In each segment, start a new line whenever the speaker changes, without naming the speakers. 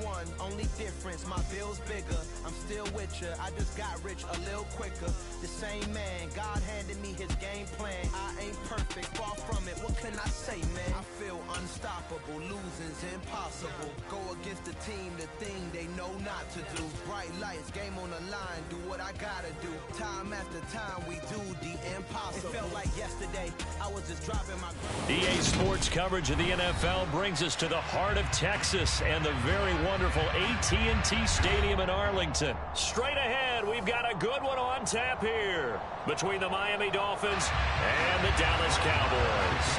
one, only difference, my bill's bigger. I'm still with you, I just got rich a little quicker. The same man, God handed me his game plan. I ain't perfect, far from it, what can I say, man? I feel unstoppable, losing's impossible. Go against the team, the thing they know not to do. Bright lights, game on the line, do what I gotta do. Time after time, we do the impossible. It felt like yesterday, I was just driving my...
EA Sports coverage of the NFL brings us to the heart of Texas and the very wonderful AT&T Stadium in Arlington. Straight ahead, we've got a good one on tap here between the Miami Dolphins and the Dallas Cowboys.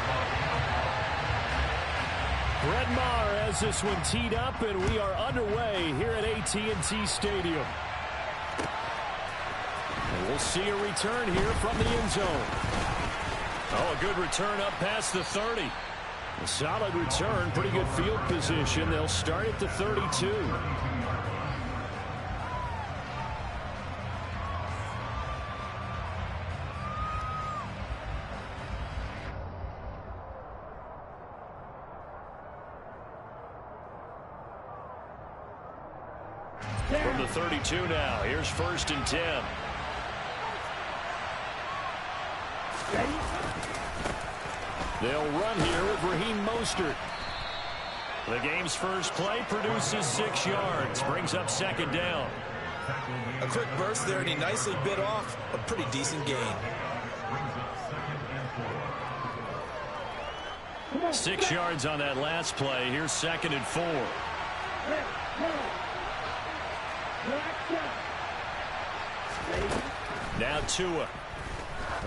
Brett Maher has this one teed up, and we are underway here at AT&T Stadium. And we'll see a return here from the end zone. Oh, a good return up past the 30. A solid return, pretty good field position. They'll start at the 32. From the 32 now, here's 1st and 10. They'll run here with Raheem Mostert. The game's first play produces 6 yards, brings up 2nd down.
A quick burst there, and he nicely bit off a pretty decent gain.
6 yards on that last play. Here's 2nd and 4. Now Tua.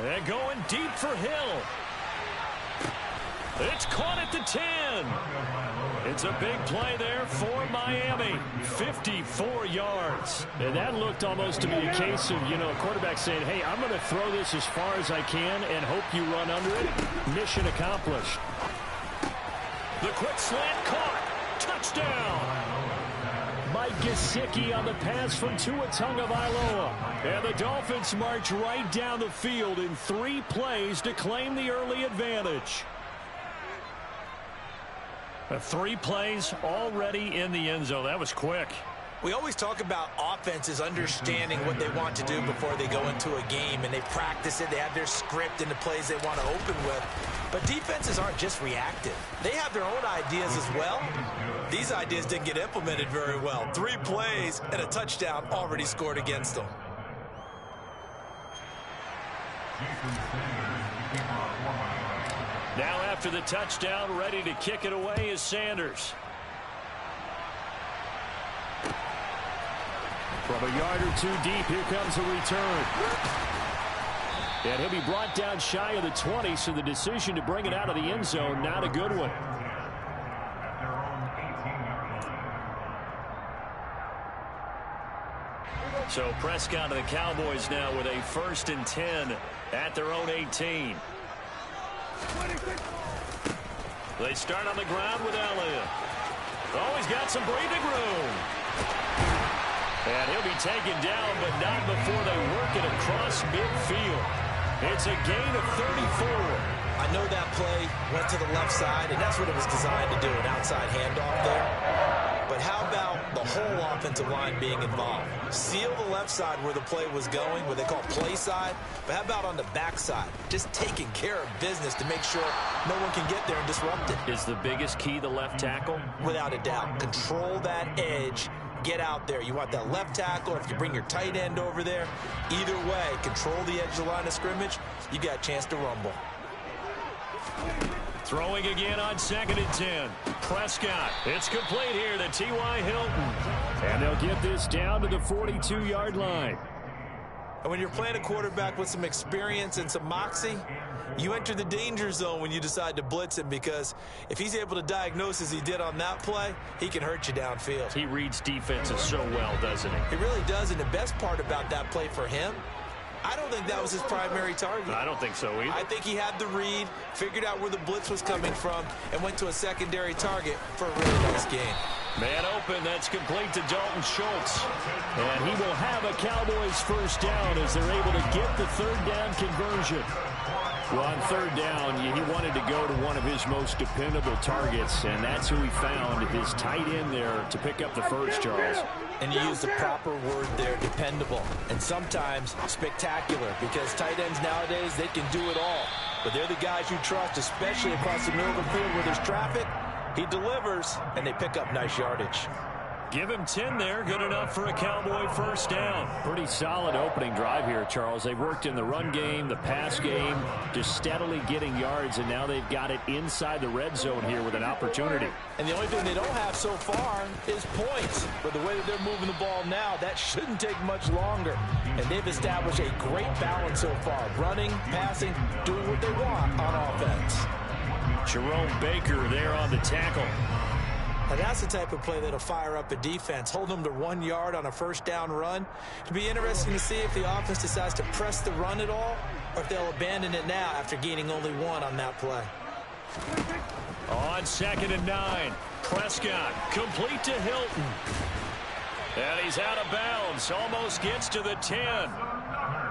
They're going deep for Hill. It's caught at the 10. It's a big play there for Miami. 54 yards. And that looked almost to be a case of, a quarterback saying, hey, I'm going to throw this as far as I can and hope you run under it. Mission accomplished. The quick slant caught. Touchdown. Mike Gesicki on the pass from Tua Tagovailoa. And the Dolphins march right down the field in 3 plays to claim the early advantage. 3 plays already in the end zone. That was quick.
We always talk about offenses understanding what they want to do before they go into a game, and they practice it. They have their script and the plays they want to open with. But defenses aren't just reactive. They have their own ideas as well. These ideas didn't get implemented very well. 3 plays and a touchdown already scored against them.
Now after the touchdown, ready to kick it away is Sanders. From a yard or 2 deep, here comes a return. And he'll be brought down shy of the 20, so the decision to bring it out of the end zone, not a good one. So Prescott and the Cowboys now with a 1st and 10 at their own 18. They start on the ground with Elliott. Oh, he's got some breathing room. And he'll be taken down, but not before they work it across midfield. It's a gain of 34.
I know that play went to the left side, and that's what it was designed to do, an outside handoff there. But how about the whole offensive line being involved? Seal the left side where the play was going, what they call play side. But how about on the back side? Just taking care of business to make sure no one can get there and disrupt it.
Is the biggest key the left tackle?
Without a doubt. Control that edge. Get out there. You want that left tackle. If you bring your tight end over there, either way, control the edge of the line of scrimmage, you got a chance to rumble.
Throwing again on 2nd and 10. Prescott. It's complete here to T.Y. Hilton. And they'll get this down to the 42-yard line.
And when you're playing a quarterback with some experience and some moxie, you enter the danger zone when you decide to blitz him, because if he's able to diagnose as he did on that play, he can hurt you downfield.
He reads defenses so well, doesn't he?
He really does, and the best part about that play for him, I don't think that was his primary target.
I don't think so either.
I think he had the read, figured out where the blitz was coming from, and went to a secondary target for a really nice game.
Man open, that's complete to Dalton Schultz. And he will have a Cowboys 1st down as they're able to get the 3rd down conversion. Well, on third down, he wanted to go to one of his most dependable targets, and that's who he found, his tight end there, to pick up the first, Charles.
And you use the proper word there, dependable, and sometimes spectacular, because tight ends nowadays, they can do it all. But they're the guys you trust, especially across the middle of the field where there's traffic. He delivers, and they pick up nice yardage.
Give him 10 there. Good enough for a Cowboy first down. Pretty solid opening drive here, Charles. They've worked in the run game, the pass game, just steadily getting yards, and now they've got it inside the red zone here with an opportunity.
And the only thing they don't have so far is points. But the way that they're moving the ball now, that shouldn't take much longer. And they've established a great balance so far. Running, passing, doing what they want on offense.
Jerome Baker there on the tackle.
Now that's the type of play that'll fire up a defense. Hold them to 1 yard on a first down run. It'll be interesting to see if the offense decides to press the run at all, or if they'll abandon it now after gaining only 1 on that play.
On 2nd and 9, Prescott complete to Hilton. And he's out of bounds, almost gets to the 10.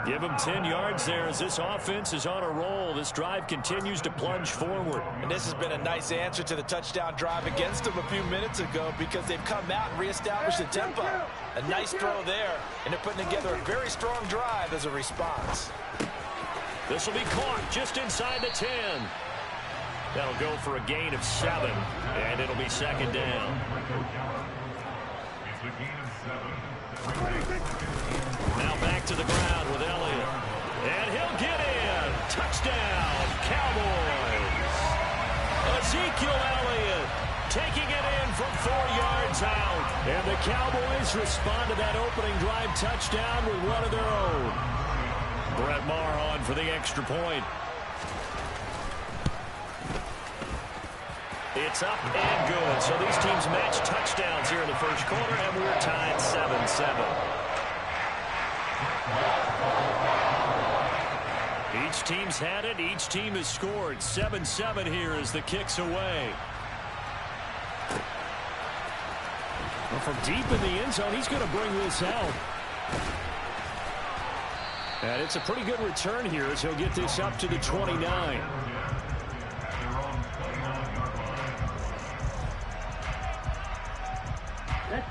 Give him 10 yards there as this offense is on a roll. This drive continues to plunge forward.
And this has been a nice answer to the touchdown drive against them a few minutes ago, because they've come out and reestablished the tempo. A nice throw there, and they're putting together a very strong drive as a response.
This will be caught just inside the 10. That'll go for a gain of 7, and it'll be 2nd down. Now back to the ground with Elliott. And he'll get in. Touchdown, Cowboys. Ezekiel Elliott taking it in from 4 yards out. And the Cowboys respond to that opening drive touchdown with one of their own. Brett Maher on for the extra point. It's up and good. So these teams match touchdowns here in the first quarter, and we're tied 7-7. Each team's had it. Each team has scored. 7-7 here as the kick's away. Well, from deep in the end zone, he's going to bring this out. And it's a pretty good return here as he'll get this up to the 29.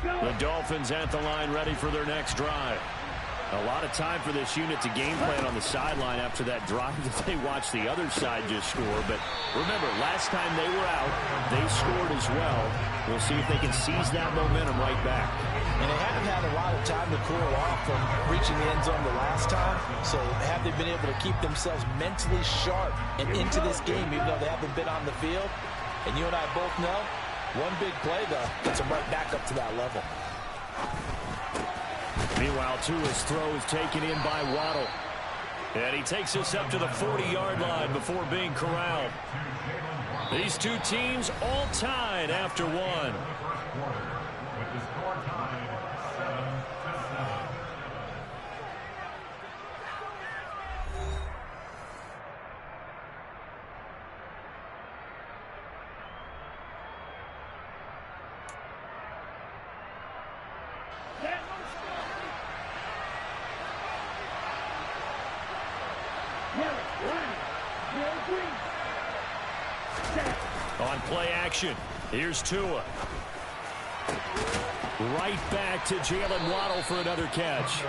The Dolphins at the line, ready for their next drive. A lot of time for this unit to game plan on the sideline after that drive that they watched the other side just score. But remember, last time they were out, they scored as well. We'll see if they can seize that momentum right back.
And they haven't had a lot of time to cool off from reaching the end zone the last time. So have they been able to keep themselves mentally sharp and into this game, even though they haven't been on the field? And you and I both know, one big play, though, gets them right back up to that level.
Meanwhile, Tua's throw is taken in by Waddle. And he takes us up to the 40-yard line before being corralled. These two teams all tied after one. On play action, here's Tua. Right back to Jalen Waddle for another catch.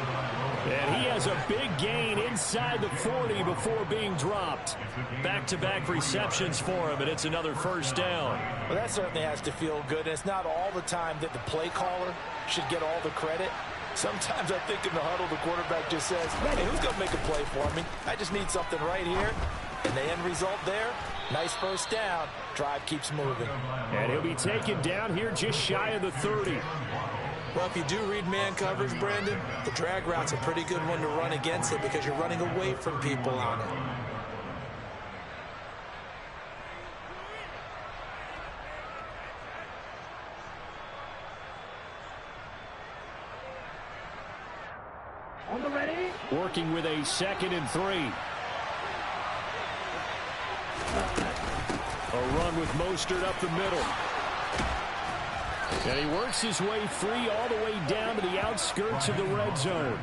And he has a big gain inside the 40 before being dropped. Back-to-back receptions for him, and it's another first down.
Well, that certainly has to feel good. And it's not all the time that the play caller should get all the credit. Sometimes I think in the huddle, the quarterback just says, hey, who's going to make a play for me? I just need something right here. And the end result there, nice first down. Drive keeps moving.
And he'll be taken down here just shy of the 30.
Well, if you do read man coverage, Brandon, the drag route's a pretty good one to run against it because you're running away from people on it.
On the ready.
Working with a 2nd and 3. A run with Mostert up the middle. And he works his way free all the way down to the outskirts of the red zone.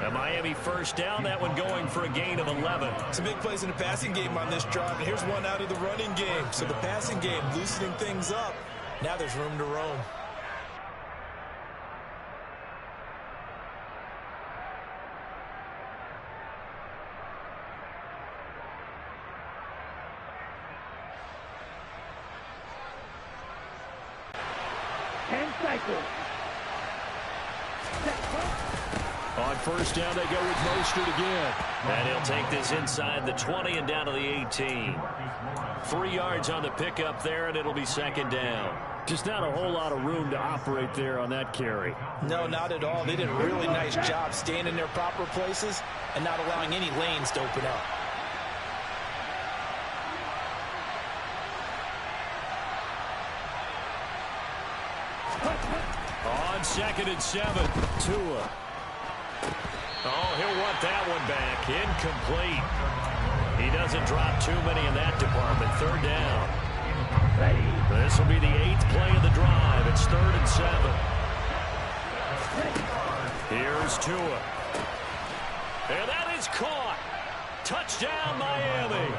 A Miami first down, that one going for a gain of 11.
Some big plays in the passing game on this drive, and here's one out of the running game. So the passing game loosening things up. Now there's room to roam.
On first down, they go with Mostert again. And he'll take this inside the 20 and down to the 18. 3 yards on the pickup there, and it'll be second down. Just not a whole lot of room to operate there on that carry.
No, not at all. They did a really nice job staying in their proper places and not allowing any lanes to open up.
On 2nd and 7, Tua. Oh, he'll want that one back. Incomplete. He doesn't drop too many in that department. 3rd down. This will be the 8th play of the drive. It's 3rd and 7. Here's Tua. And that is caught. Touchdown, Miami.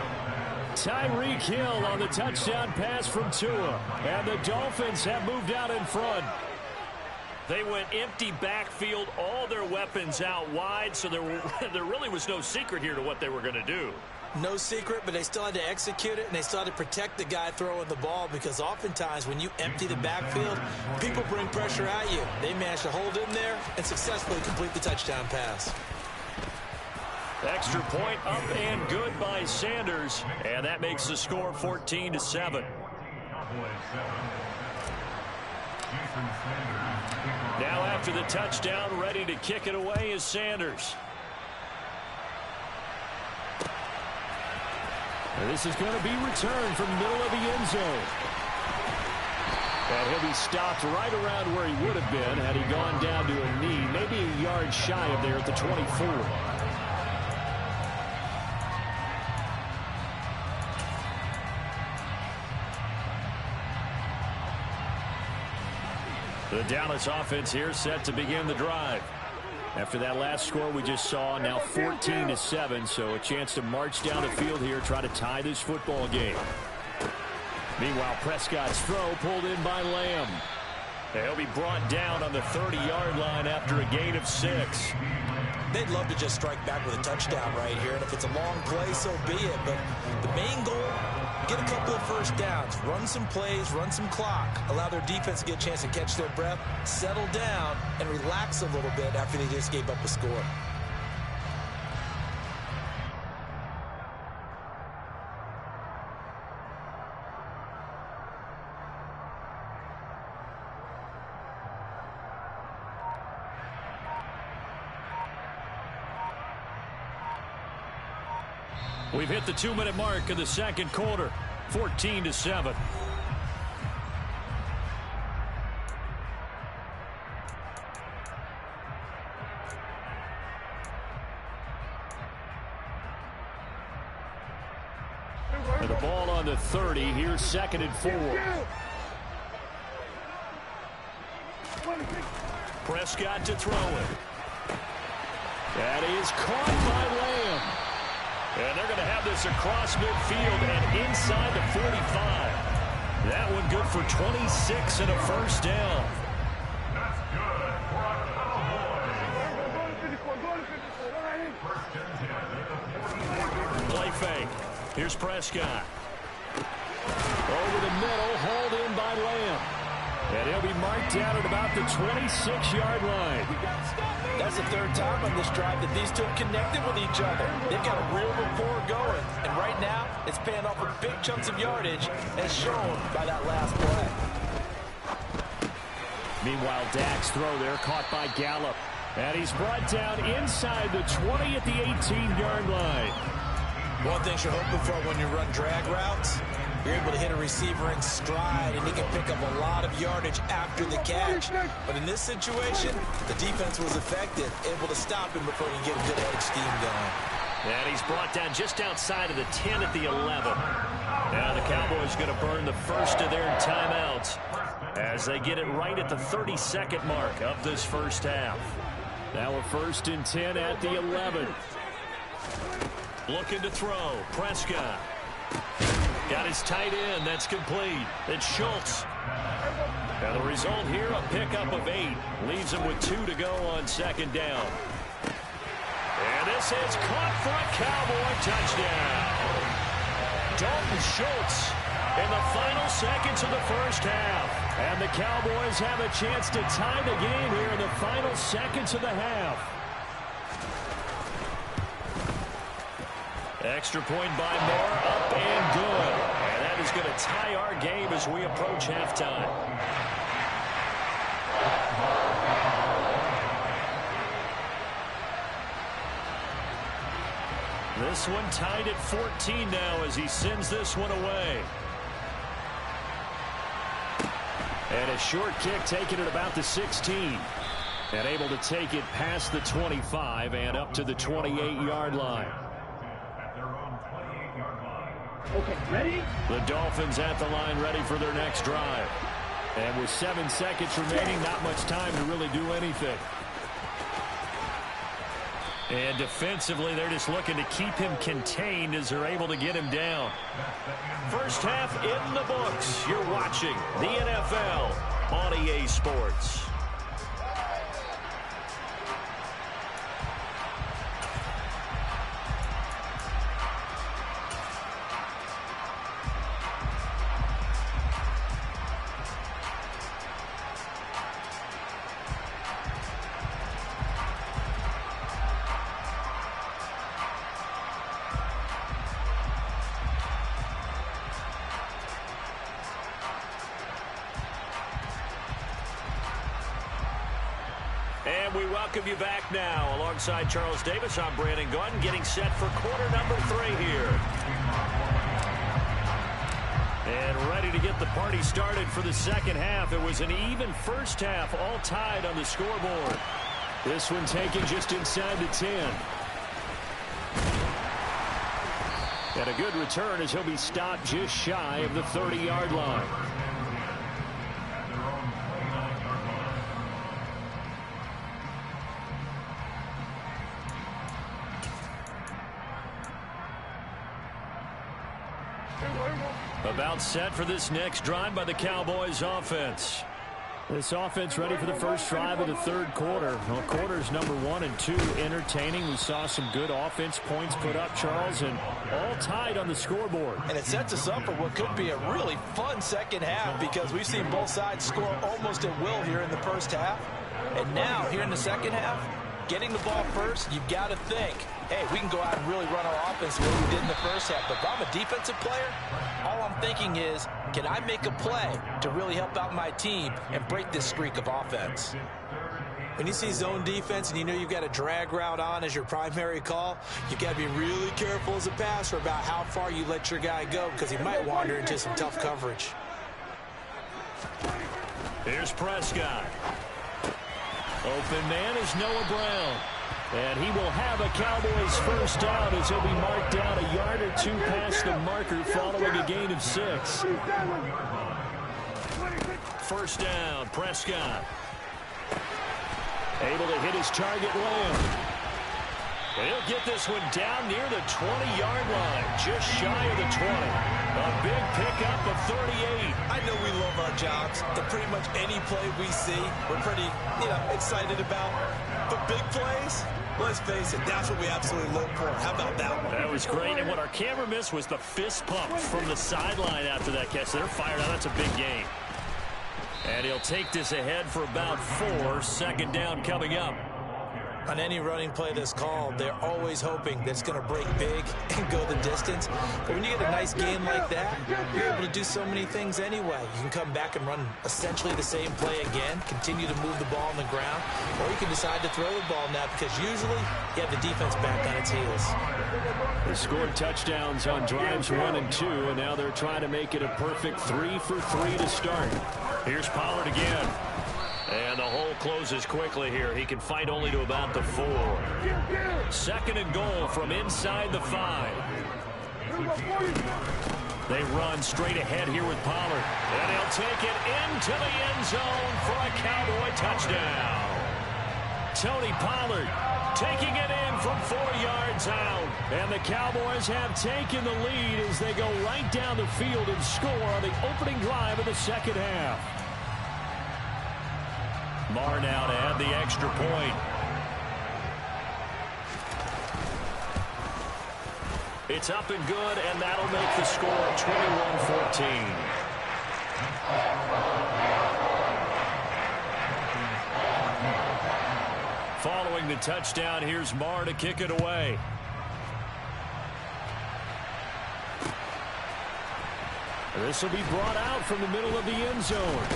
Tyreek Hill on the touchdown pass from Tua. And the Dolphins have moved out in front. They went empty backfield, all their weapons out wide, so there really was no secret here to what they were going to do.
No secret, but they still had to execute it, and they still had to protect the guy throwing the ball, because oftentimes when you empty the backfield, people bring pressure at you. They managed to hold in there and successfully complete the touchdown pass.
Extra point up and good by Sanders, and that makes the score 14-7. Now after the touchdown, ready to kick it away is Sanders. And this is going to be returned from the middle of the end zone. And he'll be stopped right around where he would have been had he gone down to a knee, maybe a yard shy of there at the 24. The Dallas offense here set to begin the drive. After that last score we just saw, now 14-7, so a chance to march down the field here, try to tie this football game. Meanwhile, Prescott's throw pulled in by Lamb. He'll be brought down on the 30-yard line after a gain of 6.
They'd love to just strike back with a touchdown right here, and if it's a long play, so be it. But the main goal, get a couple of first downs, run some plays, run some clock, allow their defense to get a chance to catch their breath, settle down, and relax a little bit after they just gave up a score.
We've hit the 2-minute mark of the second quarter, 14-7. And the ball on the 30. Here's 2nd and 4. Prescott to throw it. That is caught by Lamb. And they're going to have this across midfield and inside the 45. That one good for 26 and a first down.
That's good for a Cowboys.
Play fake. Here's Prescott. Over the middle, hauled in by Lamb. And he'll be marked down at about the 26-yard line.
That's the 3rd time on this drive that these two have connected with each other. They've got a real rapport going. And right now, it's paying off with big chunks of yardage, as shown by that last play.
Meanwhile, Dak's throw there caught by Gallup. And he's brought down inside the 20 at the 18-yard line.
One thing you're hoping for when you run drag routes, you're able to hit a receiver in stride, and he can pick up a lot of yardage after the catch. But in this situation, the defense was effective, able to stop him before he can get a good edge steam going.
And he's brought down just outside of the 10 at the 11. Now the Cowboys going to burn the first of their timeouts as they get it right at the 32nd mark of this first half. Now a 1st and 10 at the 11.
Looking to throw. Prescott. Got his tight end. That's complete. It's Schultz. And the result here, a pickup of 8. Leaves him with 2 to go on 2nd down. And this is caught for a Cowboy touchdown. Dalton Schultz in the final seconds of the 1st half. And the Cowboys have a chance to tie the game here in the final seconds of the half. Extra point by Moore, up and good. And that is going to tie our game as we approach halftime. This one tied at 14 now as he sends this one away. And a short kick taken at about the 16. And able to take it past the 25 and up to the 28-yard line.
Okay, ready?
The Dolphins at the line ready for their next drive. And with 7 seconds remaining, not much time to really do anything. And defensively, they're just looking to keep him contained as they're able to get him down. 1st half in the books. You're watching the NFL on EA Sports. And we welcome you back now. Alongside Charles Davis, I'm Brandon Gaudin, getting set for quarter number 3 here. And ready to get the party started for the 2nd half. It was an even 1st half, all tied on the scoreboard. This one taken just inside the 10. And a good return as he'll be stopped just shy of the 30-yard line. About set for this next drive by the Cowboys offense. This offense ready for the first drive of the 3rd quarter. Well, quarters number 1 and 2 entertaining. We saw some good offense points put up, Charles, and all tied on the scoreboard.
And it sets us up for what could be a really fun 2nd half because we've seen both sides score almost at will here in the 1st half. And now, here in the 2nd half, getting the ball first, you've got to think, hey, we can go out and really run our offense the way we did in the 1st half. But if I'm a defensive player, all I'm thinking is, can I make a play to really help out my team and break this streak of offense? When you see zone defense and you know you've got a drag route on as your primary call, you've got to be really careful as a passer about how far you let your guy go because he might wander into some tough coverage.
Here's Prescott. Open man is Noah Brown. And he will have a Cowboys first down as he'll be marked down a yard or 2 past the marker following a gain of 6. First down, Prescott. Able to hit his target Lamb. He'll get this one down near the 20-yard line, just shy of the 20. A big pickup of 38.
I know we love our jobs, and pretty much any play we see, we're pretty, excited about. But big plays, let's face it, that's what we absolutely look for. How about that one?
That was great, and what our camera missed was the fist pump from the sideline after that catch. They're fired out. That's a big gain. And he'll take this ahead for about 4. 2nd down coming up.
On any running play that's called, they're always hoping that it's going to break big and go the distance. But when you get a nice game like that, you're able to do so many things anyway. You can come back and run essentially the same play again, continue to move the ball on the ground, or you can decide to throw the ball now because usually you have the defense back on its heels.
They scored touchdowns on drives 1 and 2, and now they're trying to make it a perfect 3 for 3 to start. Here's Pollard again. And the hole closes quickly here. He can fight only to about the 4. 2nd and goal from inside the 5. They run straight ahead here with Pollard. And he'll take it into the end zone for a Cowboy touchdown. Tony Pollard taking it in from 4 yards out. And the Cowboys have taken the lead as they go right down the field and score on the opening drive of the second half. Marr now to add the extra point. It's up and good, and that'll make the score 21-14. Following the touchdown, here's Marr to kick it away. This will be brought out from the middle of the end zone.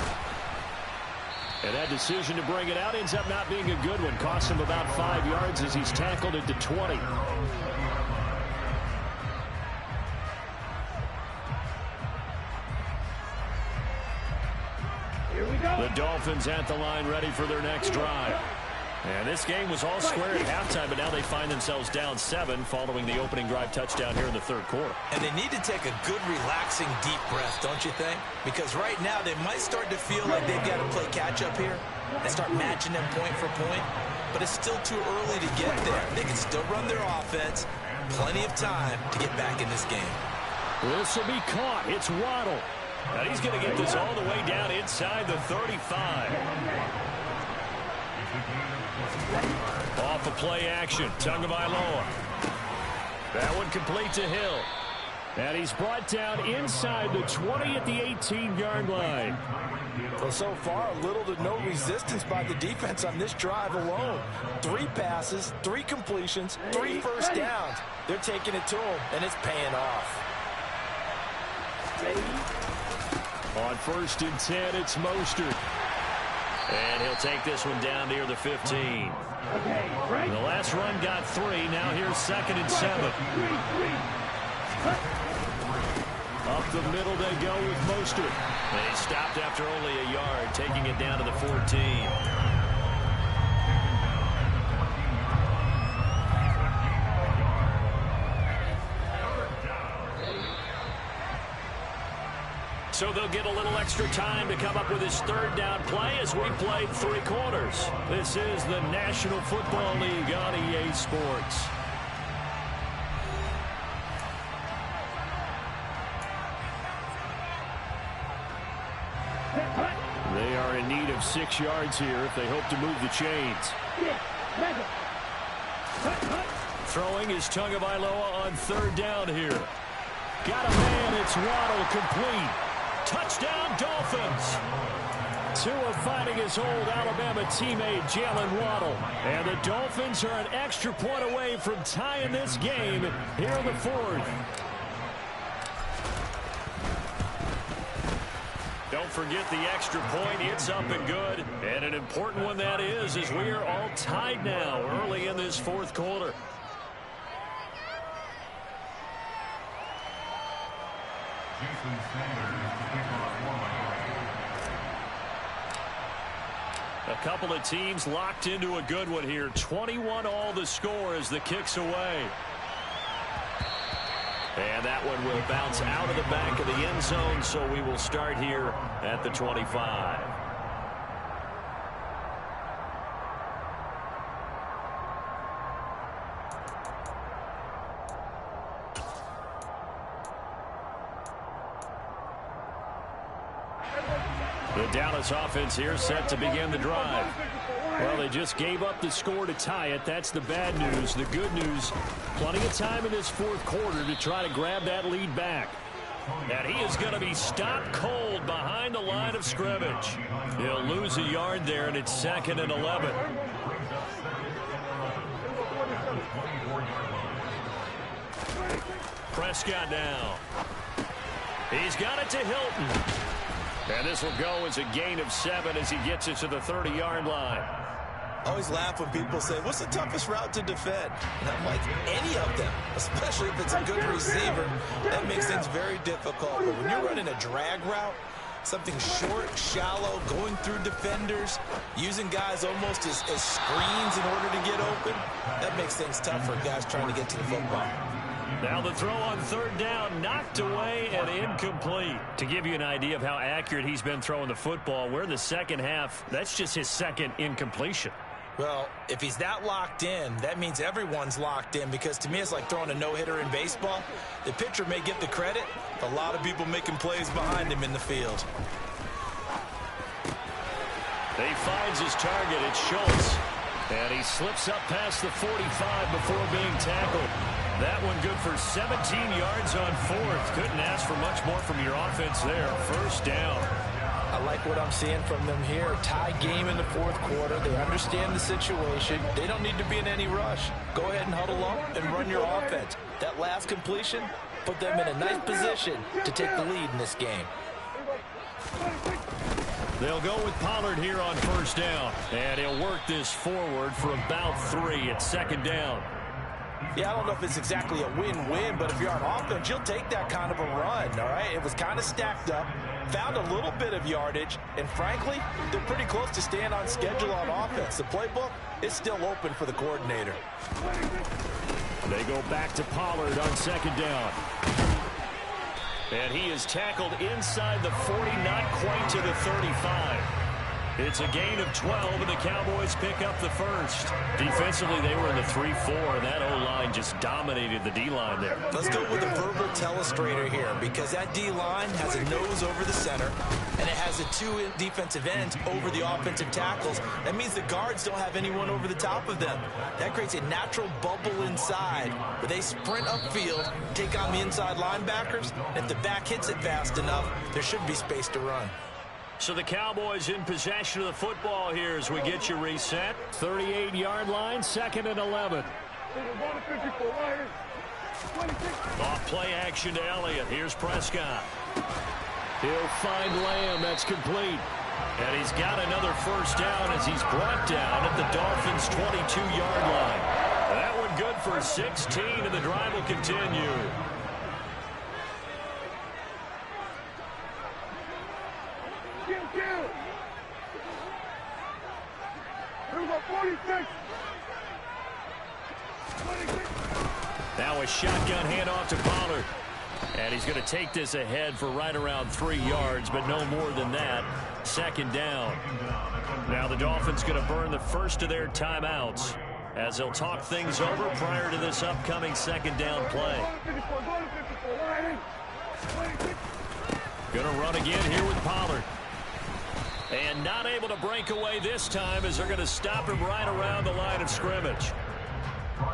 And that decision to bring it out ends up not being a good one. Costs him about 5 yards as he's tackled it to 20.
Here we go.
The Dolphins at the line ready for their next drive. And this game was all square at halftime, but now they find themselves down 7 following the opening drive touchdown here in the third quarter.
And they need to take a good, relaxing, deep breath, don't you think? Because right now they might start to feel like they've got to play catch-up here and start matching them point for point. But it's still too early to get there. They can still run their offense. Plenty of time to get back in this game.
This will be caught. It's Waddle. And he's going to get this all the way down inside the 35. Off of play action, Tagovailoa. That one complete to Hill. And he's brought down inside the 20 at the 18-yard line.
Well, so far, little to no resistance by the defense on this drive alone. 3 passes, 3 completions, 3 first downs. They're taking it to him, and it's paying off.
On 1st and 10, it's Mostert. And he'll take this one down near the 15. The last run got 3. Now here's 2nd and 7. Up the middle they go with Mostert. And he stopped after only a yard, taking it down to the 14. So they'll get a little extra time to come up with his 3rd down play as we played 3 quarters. This is the National Football League on EA Sports. They are in need of 6 yards here if they hope to move the chains. Throwing is Tagovailoa on 3rd down here. Got a man, it's Waddle, complete. Touchdown, Dolphins. Tua finding his old Alabama teammate, Jalen Waddle. And the Dolphins are an extra point away from tying this game here in the 4th. Don't forget the extra point. It's up and good. And an important one that is, as we are all tied now early in this 4th quarter. A couple of teams locked into a good one here. 21 all the score as the kick's away. And that one will bounce out of the back of the end zone, so we will start here at the 25. The Dallas offense here set to begin the drive. Well, they just gave up the score to tie it. That's the bad news. The good news, plenty of time in this 4th quarter to try to grab that lead back. And he is going to be stopped cold behind the line of scrimmage. He'll lose a yard there, and it's 2nd and 11. Prescott now. He's got it to Hilton. And this will go as a gain of 7 as he gets it to the 30-yard line.
I always laugh when people say, what's the toughest route to defend? And I'm like, any of them, especially if it's a good receiver. That makes things very difficult. But when you're running a drag route, something short, shallow, going through defenders, using guys almost as screens in order to get open, that makes things tough for guys trying to get to the football.
Now the throw on 3rd down, knocked away and incomplete. To give you an idea of how accurate he's been throwing the football, we're in the second half. That's just his 2nd incompletion.
Well, if he's that locked in, that means everyone's locked in, because to me it's like throwing a no-hitter in baseball. The pitcher may get the credit, a lot of people making plays behind him in the field.
He finds his target. It's Schultz. And he slips up past the 45 before being tackled. That one good for 17 yards on fourth. Couldn't ask for much more from your offense there. First down.
I like what I'm seeing from them here. Tie game in the fourth quarter. They understand the situation. They don't need to be in any rush. Go ahead and huddle up and run your offense. That last completion put them in a nice position to take the lead in this game.
They'll go with Pollard here on first down. And he'll work this forward for about 3 at second down.
Yeah, I don't know if it's exactly a win-win, but if you're on offense, you'll take that kind of a run, all right? It was kind of stacked up, found a little bit of yardage, and frankly, they're pretty close to staying on schedule on offense. The playbook is still open for the coordinator.
They go back to Pollard on second down. And he is tackled inside the 40, not quite to the 35. It's a gain of 12, and the Cowboys pick up the first. Defensively, they were in the 3-4, and that O-line just dominated the D-line there.
Let's go with a verbal telestrator here, because that D-line has a nose over the center, and it has the 2 defensive ends over the offensive tackles. That means the guards don't have anyone over the top of them. That creates a natural bubble inside, where they sprint upfield, take on the inside linebackers. If the back hits it fast enough, there should be space to run.
So the Cowboys in possession of the football here as we get you reset. 38-yard line, 2nd and 11. Off play action to Elliott. Here's Prescott. He'll find Lamb. That's complete. And he's got another first down as he's brought down at the Dolphins' 22-yard line. That one good for 16, and the drive will continue. Now a shotgun handoff to Pollard. And he's going to take this ahead for right around 3 yards, but no more than that. Second down. Now the Dolphins going to burn the first of their timeouts as they'll talk things over prior to this upcoming second down play. Going to run again here with Pollard. And not able to break away this time as they're going to stop him right around the line of scrimmage.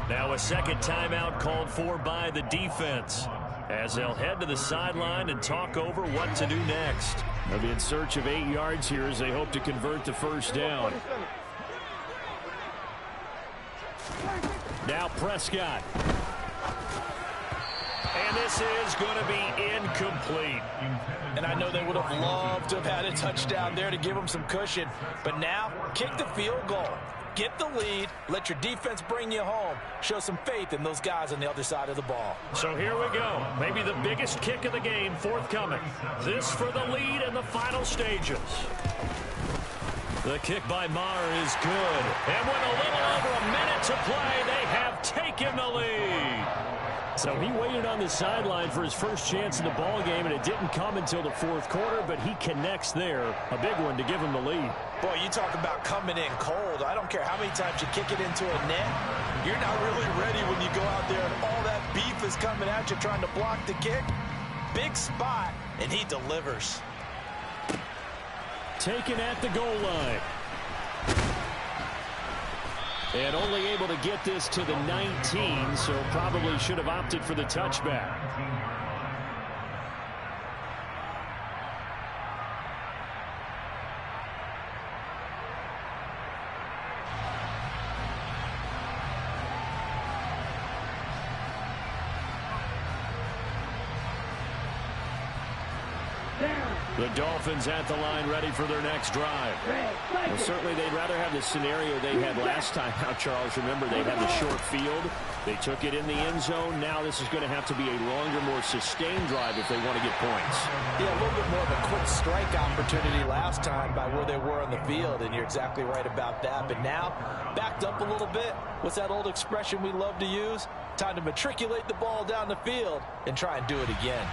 Now a second timeout called for by the defense as they'll head to the sideline and talk over what to do next. They'll be in search of 8 yards here as they hope to convert the first down. Now Prescott. And this is going to be incomplete.
And I know they would have loved to have had a touchdown there to give them some cushion. But now, kick the field goal. Get the lead. Let your defense bring you home. Show some faith in those guys on the other side of the ball.
So here we go. Maybe the biggest kick of the game forthcoming. This for the lead in the final stages. The kick by Maher is good. And with a little over a minute to play, they have taken the lead. So he waited on the sideline for his first chance in the ball game, and it didn't come until the fourth quarter, but he connects there. A big one to give him the lead.
Boy, you talk about coming in cold. I don't care how many times you kick it into a net. You're not really ready when you go out there and all that beef is coming at you trying to block the kick. Big spot, and he delivers.
Taken at the goal line. And only able to get this to the 19, so probably should have opted for the touchback. The Dolphins at the line ready for their next drive. Well, certainly they'd rather have the scenario they had last time out, Charles. Remember, they had the short field. They took it in the end zone. Now this is going to have to be a longer, more sustained drive if they want to get points.
Yeah, a little bit more of a quick strike opportunity last time by where they were on the field, and you're exactly right about that. But now, backed up a little bit. What's that old expression we love to use? Time to matriculate the ball down the field and try and do it again.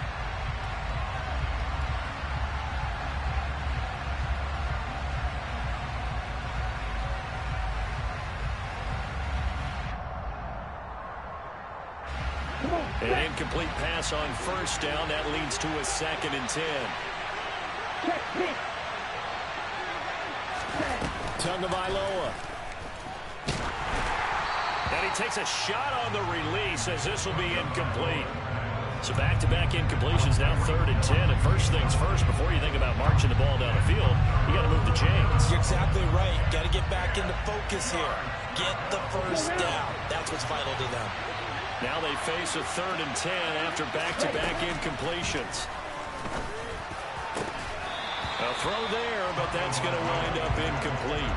An incomplete pass on first down. That leads to a 2nd and 10. Tagovailoa. And he takes a shot on the release as this will be incomplete. So back-to-back incompletions, now 3rd and 10. And first things first, before you think about marching the ball down the field, you got to move the chains.
You're exactly right. Got to get back into focus here. Get the first down. That's what's vital to them.
Now they face a 3rd and 10 after back-to-back incompletions. A throw there, but that's going to wind up incomplete.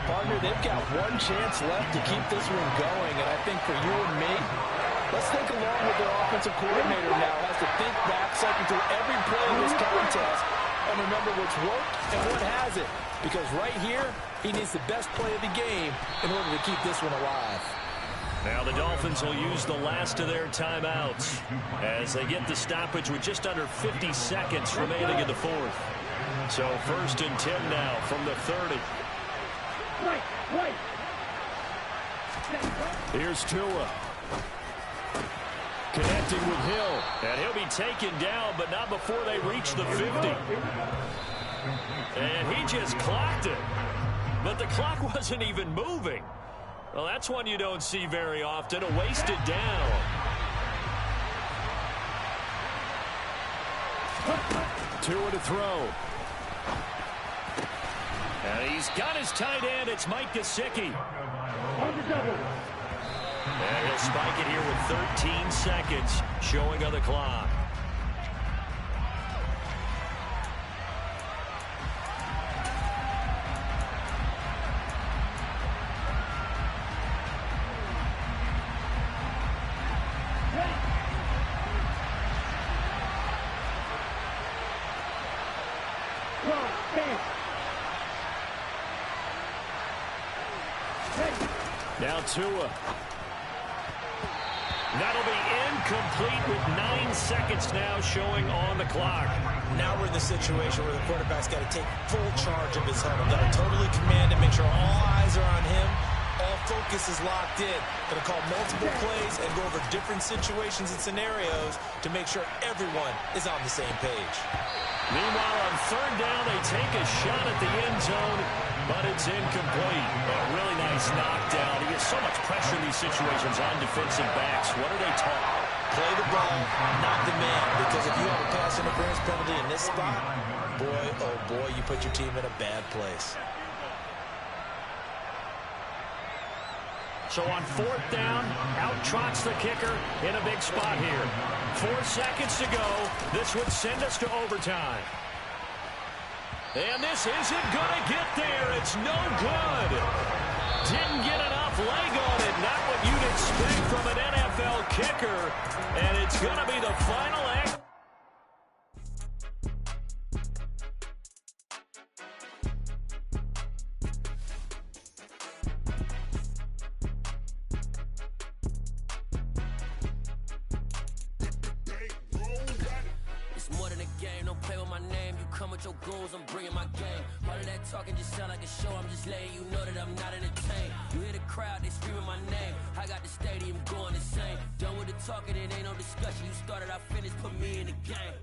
Partner, they've got one chance left to keep this one going, and I think for you and me, let's think along with their offensive coordinator now. Has to think back, cycle through every play in this contest, and remember what's worked and what hasn't. Because right here, he needs the best play of the game in order to keep this one alive.
Now the Dolphins will use the last of their timeouts as they get the stoppage with just under 50 seconds remaining in the 4th. So 1st and 10 now from the 30. Here's Tua. Connecting with Hill. And he'll be taken down, but not before they reach the 50. And he just clocked it. But the clock wasn't even moving. Well, that's one you don't see very often. A wasted down. Tua to throw. And he's got his tight end. It's Mike Gesicki. And he'll spike it here with 13 seconds showing on the clock. Now Tua. That'll be incomplete with 9 seconds now showing on the clock.
Now we're in the situation where the quarterback's got to take full charge of his huddle. Got to totally command it, make sure all eyes are on him. All focus is locked in. Going to call multiple plays and go over different situations and scenarios to make sure everyone is on the same page.
Meanwhile, on 3rd down, they take a shot at the end zone, but it's incomplete. A really nice knockdown. He gets so much pressure in these situations on defensive backs. What are they taught?
Play the ball, not the man. Because if you have a pass interference penalty in this spot, boy, oh boy, you put your team in a bad place.
So on 4th down, out trots the kicker in a big spot here. 4 seconds to go. This would send us to overtime. And this isn't going to get there. It's no good. Didn't get enough leg on it. Not what you'd expect from an NFL kicker. And it's going to be the final act.
Your goals, I'm bringing my game. All of that talking just sound like a show. I'm just letting you know that I'm not entertained. You hear the crowd, they screaming my name. I got the stadium going insane. Done with the talking, it ain't no discussion. You started, I finished, put me in the game.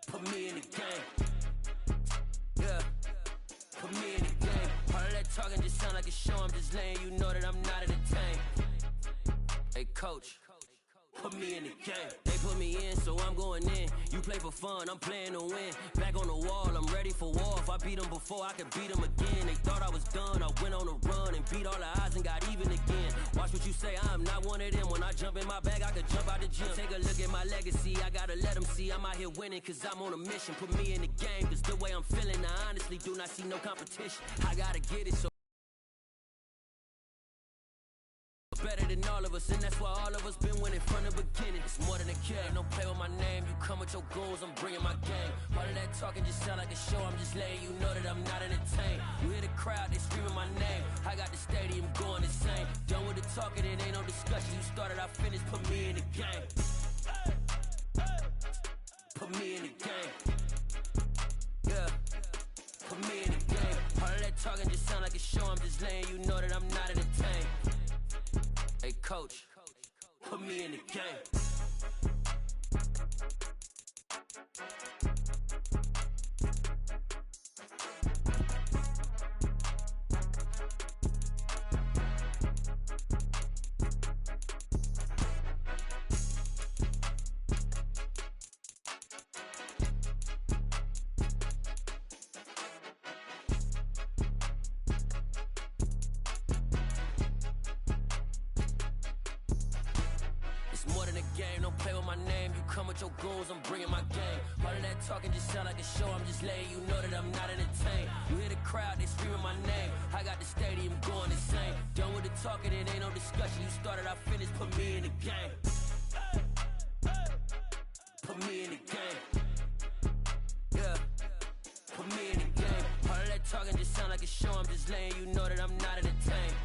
Put me in the game. Yeah. Put me in the game. All of that talking just sound like a show. I'm just letting you know that I'm not entertained. Hey, coach. Put me in the game. They put me in, so I'm going in. You play for fun, I'm playing to win. Back on the wall, I'm ready for war. If I beat them before, I could beat them again. They thought I was done, I went on a run and beat all the odds and got even again. Watch what you say, I'm not one of them. When I jump in my bag, I could jump out the gym. Take a look at my legacy, I gotta let them see I'm out here winning, cause I'm on a mission. Put me in the game, cause the way I'm feeling, I honestly do not see no competition. I gotta get it, so better than all of us, and that's why all of us been winning from the beginning. It's more than a game, don't play with my name. You come with your goals, I'm bringing my game. All of that talking just sound like a show. I'm just letting you know that I'm not entertained. You hear the crowd, they screaming my name. I got the stadium going insane. Done with the talking, it ain't no discussion. You started, I finished, put me in the game. Put me in the game. Yeah. Put me in the game. All of that talking just sound like a show. I'm just letting you know that I'm not entertained. Hey, coach. put me in the game. Your goals, I'm bringing my game. All of that talking just sound like a show. I'm just letting you know that I'm not entertained. You hear the crowd, they screaming my name. I got the stadium going insane. Done with the talking, it ain't no discussion. You started, I finished, put me in the game. Put me in the game. Yeah, put me in the game. All of that talking just sound like a show. I'm just letting you know that I'm not entertained.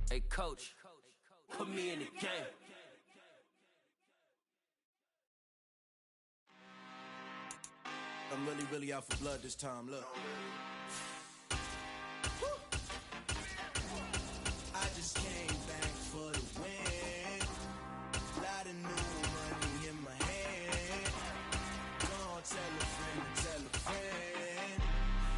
Hey, coach, put me in the game.
I'm really out for blood this time, look. Woo. I just came back for the win. Lot of new money in my hand. Go on, tell a friend.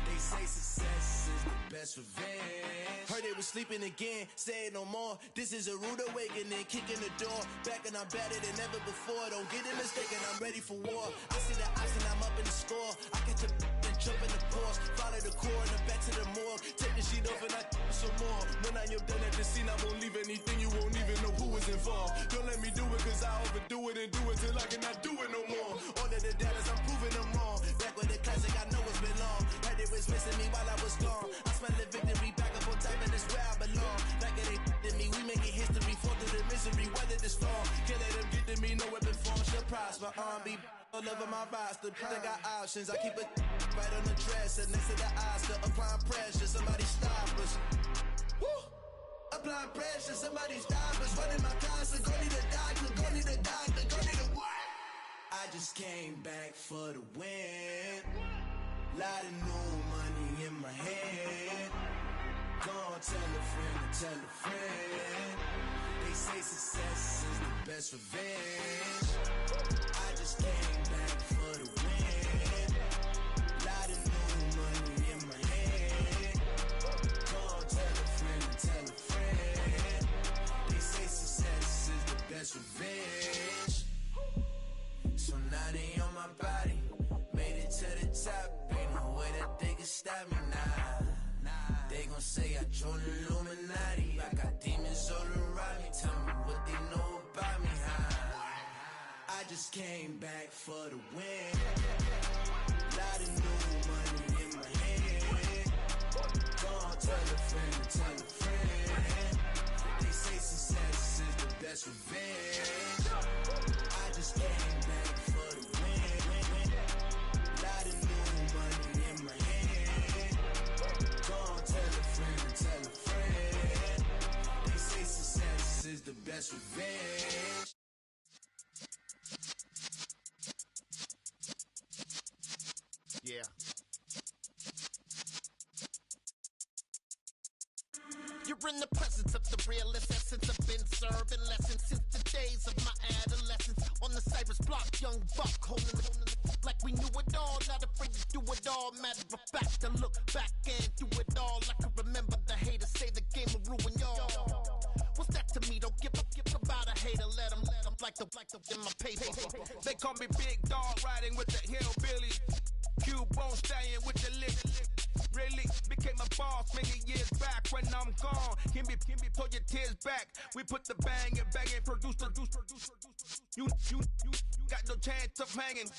They say success is the best revenge. Heard they was sleeping again, say it no more. This is a rude awakening, kicking the door. Back and I'm better than ever before. Don't get it mistaken, I'm ready for war. I see the ice and I'm up in the score. I catch a and jump in the course. Follow the core and then back to the morgue. Take the sheet off and I some more. When I am done at the scene, I won't leave anything. You won't even know who was involved. Don't let me do it cause I overdo it and do it till I cannot do it no more. All of the doubters, I'm proving them wrong. Back with the classic, I know it's been long. Heard they was missing me while I was gone. I smell the victory back up on time and it's where I belong. Like it ain't to me, we making history. Fall through the misery, weather the storm. Can't let them get to me, no weapon form should prosper. R&B all over my roster. I got options, I keep it right on the dresser. Next to the Oscar, applying pressure. Somebody stop us. Woo! Applying pressure, somebody stop us. Running my closet, go need a doctor, go need a doctor, go need a what? I just came back for the win. Lot of new money in my hand. Go on, tell a friend. They say success is the best revenge. I just came back for the win. Lot of new money in my hand. Go on, tell a friend. They say success is the best revenge. So now they on my body. Made it to the top. Ain't no way that they can stop me now. They gon' say I joined the Illuminati. I got demons all around me. Tell me what they know about me, huh? I just came back for the win. Lot of new money in my hand. Go on, tell a friend. They say success is the best revenge. I just came back for the win. Lot of new money in my hand. Go on, tell a friend. They say success is the best revenge. Yeah.
You're in the presence of the realest essence. I've been serving lessons since the days of my adolescence. On the Cypress block, young buck holding the like we knew it all. Not afraid to do it all. Matter of fact, to look back and do it all. I can remember the haters say the game will ruin y'all. What's that to me? Don't give about a hater. Let them like the in my paper.
They call me Big Dog, riding with the hillbillies. Cubone staying with the lick. Really became a boss many years back. When I'm gone, can be pull your tears back. We put the bang and produce. You got no chance of hanging.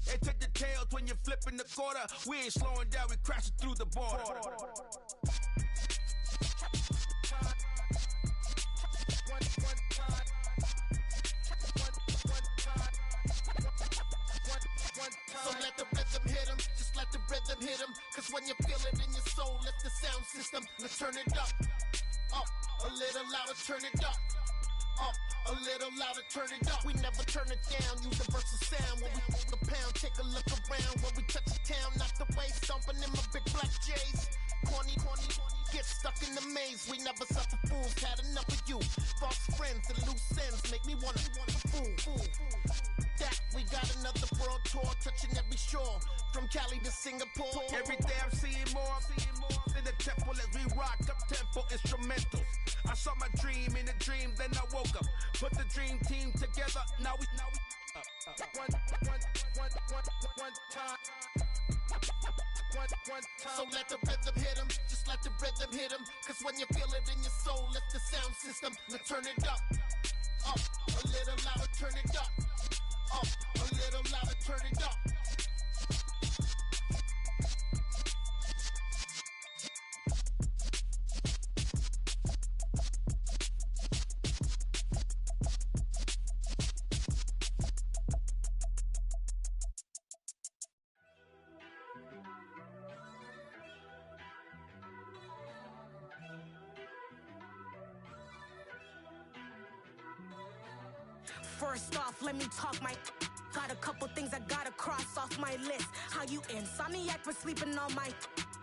They take the tails when you're flipping the quarter. We ain't slowing down, we crashing through the border.
So let the rhythm hit him, just let the rhythm hit him. Cause when you feel it in your soul, let the sound system, let's turn it up. Up, a little louder, turn it up. Up, a little louder, turn it up. We never turn it down, universal sound. When we move the pound, take a look around. When we touch the town, not the way, stomping in my big black J's. Corny, get stuck in the maze. We never suffer fools, had enough of you. False friends and loose ends make me wanna fool. That we got another world tour, touching every shore, from Cali to Singapore.
Every day I'm seeing more in the temple as we rock up tempo instrumentals. I saw my dream in a dream, then I woke up. Put the dream team together, now we one time.
So let the rhythm hit him, just let the rhythm hit him. Cause when you feel it in your soul, lift the sound system, now turn it up. Up, a little louder, turn it up. Up, a little louder, turn it up.
First off, let me talk my. Got a couple things I gotta cross off my list. How you insomniac for sleeping on my.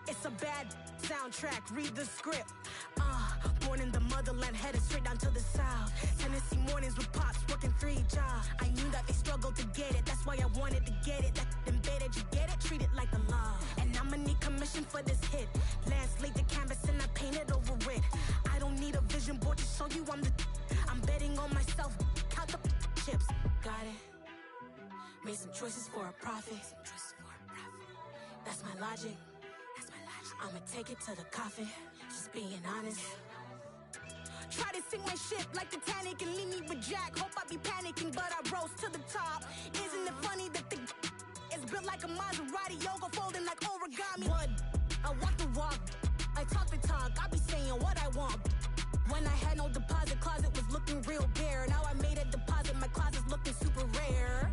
It's a bad soundtrack, read the script. Born in the motherland, headed straight down to the south. Tennessee mornings with pops, working 3 jobs. I knew that they struggled to get it, that's why I wanted to get it. That embedded, you get it, treat it like a law. And I'ma need commission for this hit. Lance laid the canvas and I painted over it. I don't need a vision board to show you I'm betting on myself, count the chips. Got it. Made some choices for a profit. That's my logic. I'ma take it to the coffin. Just being honest. Try to sink my ship like Titanic and leave me with Jack. Hope I be panicking, but I rose to the top. Isn't it funny that the is built like a Maserati, yoga folding like origami? What? I walk the walk, I talk the talk. I be saying what I want. When I had no deposit, closet was looking real bare. Now I made a deposit, my closet's looking super rare.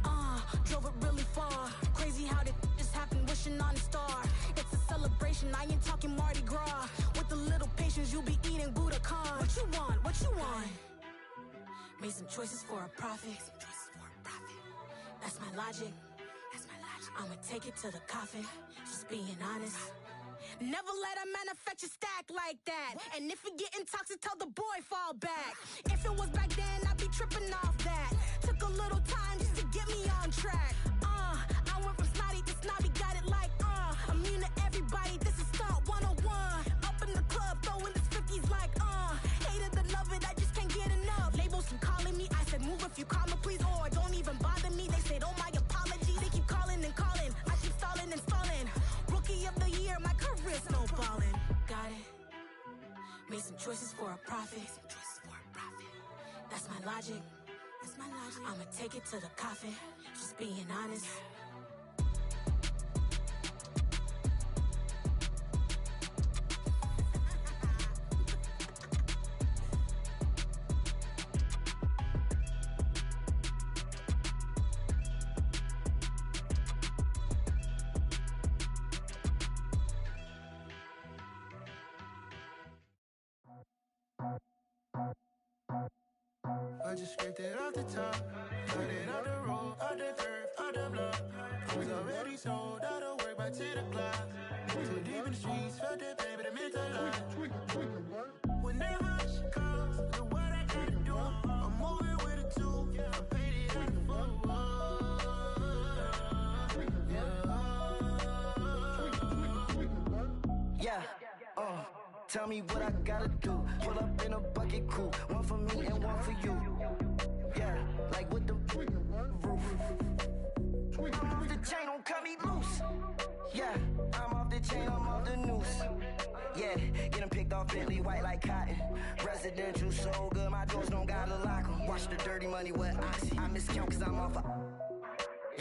Drove it really far. Crazy how did just happen, wishing on a star. It's a celebration, I ain't talking Mardi Gras. With a little patience, you'll be eating Budokan. What you want? What you want? Made some choices for a profit. That's my logic. I'ma take it to the coffin. Just being honest. Never let a manufacture stack like that. And if it getting toxic, tell the boy fall back. If it was back then, I'd be tripping off that. Took a little time just to get me on track. I went from snotty to snobby, got it like immune to everybody, this is stunt 101. Up in the club, throwing the 50s like hate it or love it, I just can't get enough. Labels keep calling me, I said move if you call me please, or don't even bother me. They said oh my apologies, they keep calling and calling. I keep stalling and stalling. Rookie of the year, my career snowballing. Got it. Made some choices for a profit. That's my logic. I'ma take it to the coffin. Just being honest.
I just scraped it off the top, cut it off the road, off the turf, off the block. I was already sold, out of work by 10 o'clock. Too deep in the streets, felt that pain, but it meant a lot. Whenever she calls, do what I gotta do. I'm moving with a two, I'm painted out the football.
Yeah, tell me what I gotta do. Pull up in a bucket crew, one for me and one for you. Yeah, like with the roof. I'm off the chain, don't cut me loose. Yeah, I'm off the chain, I'm off the noose. Yeah, getting picked off Bentley, white like cotton. Residential so good, my doors don't gotta lock 'em. Watch the dirty money with Oxy. I miscount cause I'm off a.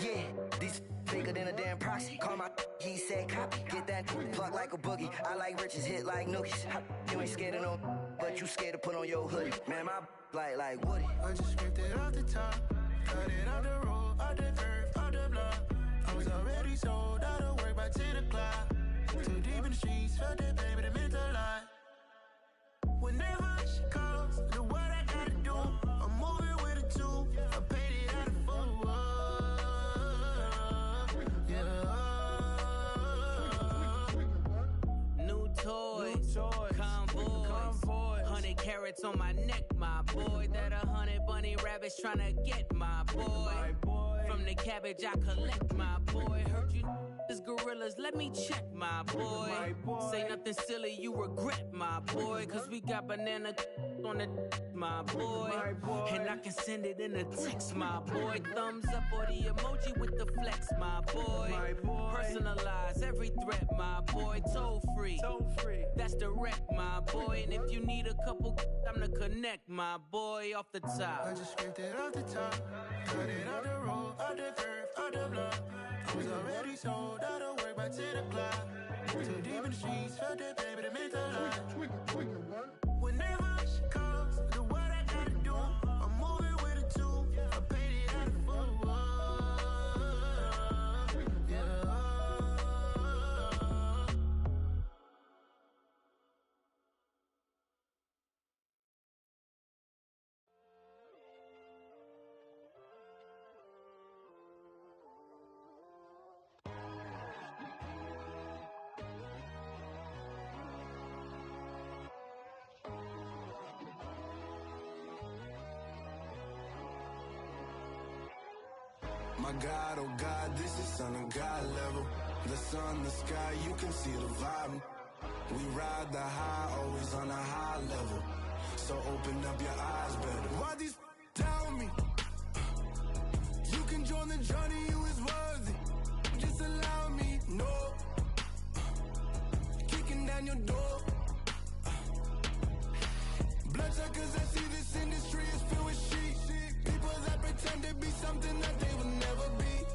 Yeah, these bigger than a damn proxy. Call my he said copy. Get that plug like a boogie. I like riches, hit like nookies. You ain't scared of no, but you scared to put on your hoodie. Man, my like Woody.
I just scraped it off the top, cut it off the road, off the turf, off the block. I was already sold, out of work by 10 o'clock. Too deep in the streets, felt that pain, but it meant a lot. Whenever she calls, do what I gotta do. I'm moving with a two, I'm painted out of football.
New toy, toys. Convoys. 100 carats on my neck, my boy. That 100 bunny rabbits tryna get my boy. From the cabbage I collect, my boy. Heard you is gorillas, let me check, my boy. Say nothing silly, you regret, my boy. Cause we got banana on the my boy. And I can send it in a text, my boy. Thumbs up or the emoji with the flex, my boy. Personalize every threat, my boy. Toll free. That's direct, my boy. And if you need a couple, I'm the connect, my boy. Off the top.
I just scraped it off the top. Cut it off the road, off the curve, off the block. I was already sold, out of work by 10 o'clock. Too deep in the streets, felt that baby, that meant a lot. Whenever she calls, do what I gotta do. I'm moving with a two. I paid it out of full. Yeah.
My God, oh God, this is Son of God level. The sun, the sky, you can see the vibe. We ride the high, always on a high level. So open up your eyes better. Why these tell me? You can join the journey, you is worthy. Just allow me, no. Kicking down your door. Bloodsuckers, I see this industry is filled with sheep. People that pretend to be something that they will never be.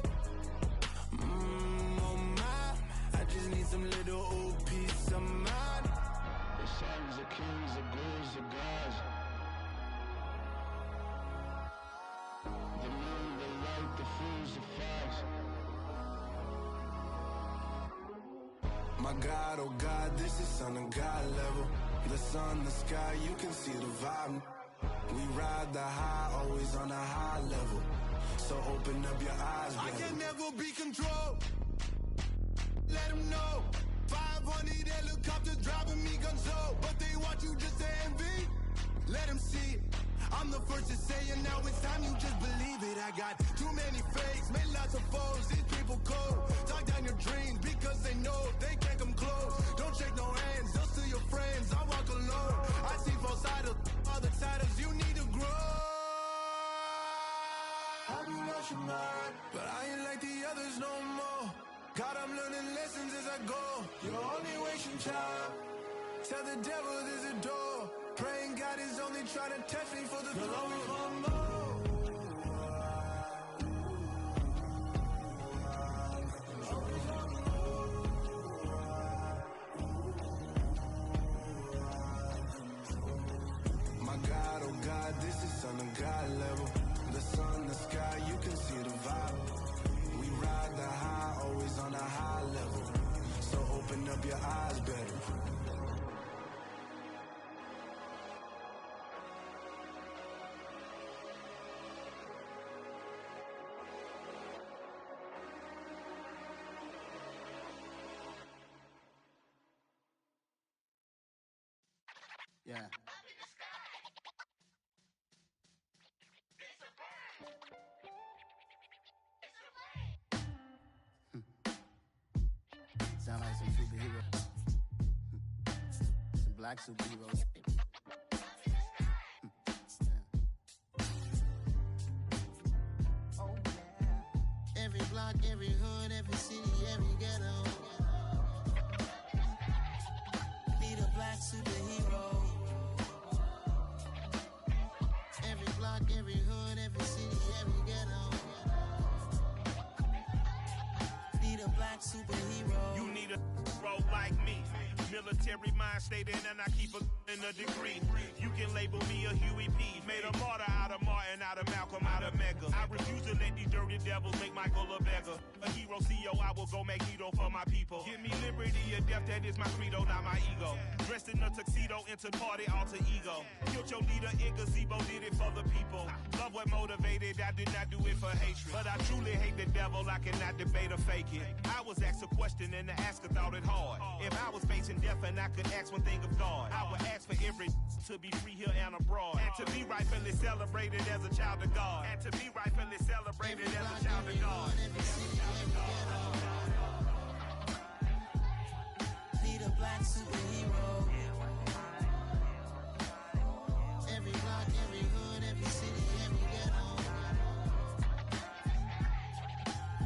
Oh my, I just need some little old peace of mind. The sons of kings, the ghouls, the gods. The moon, the light, the fools, the facts. My God, oh God, this is Son of God level. The sun, the sky, you can see the vibe. We ride the high, always on a high level. So open up your eyes, baby. I can never be controlled. Let them know. 500 helicopters driving me gonzo. But they want you just to envy. Let them see it. I'm the first to say it, now it's time you just believe it. I got too many fakes, made lots of foes. These people cold. Talk down your dreams because they know they can't come close. Don't shake no hands, they'll steal your friends. I walk alone. I see both sides, other titles, you need to grow. Have you lost your mind? But I ain't like the others no more. God, I'm learning lessons as I go. You're only wasting time. Tell the devil there's a door. Praying God is only trying to test me for the glory for more. My God, oh God, this is Son of God level. The sun, the sky, you can see the vibe. We ride the high, always on a high level. So open up your eyes better.
Yeah. Sound like some superheroes. Some black superheroes. Oh, yeah. Every block, every hood, every city, every ghetto. Need a black superhero. Every block, every hood, every city, every ghetto. Need a black superhero.
You need a role like me. Military mind state and I keep in a degree. You can label me a Huey P. Made a martyr out of Martin, out of Malcolm, out of Mega. I refuse to let these dirty devils make Michael a beggar. A hero CEO, I will go Magneto for my people. Give me liberty or death, that is my credo, not my ego. Dressed in a a tuxedo, entered party, alter ego. Killed your leader in gazebo, did it for the people. Love what motivated, I did not do it for hatred. But I truly hate the devil, I cannot debate or fake it. I was asked a question and the asker thought it hard. If I was facing death and I could ask one thing of God, I would ask for every to be free here and abroad. And to be rightfully celebrated as a child of God. And to be rightfully celebrated as a child of God.
Need a black superhero. Every block, every hood, every city, every ghetto.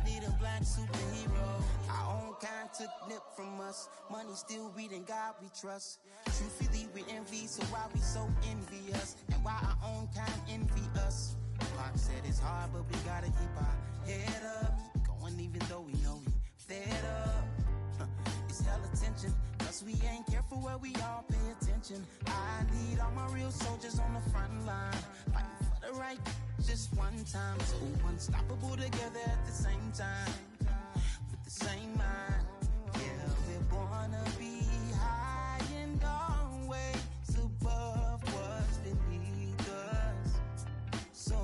Need a black superhero. Our own kind took nip from us. Money still reading God we trust. Truthfully we envy, so why we so envious? And why our own kind envy us? Pac said it's hard, but we gotta keep our head up. Going even though we know we fed up. It's hell attention, cause we ain't careful where we all pay attention. I need all my real soldiers on the front line, fighting for the right just one time. So unstoppable together at the same time, with the same mind. Yeah, we're born to be high and always above what's beneath us. So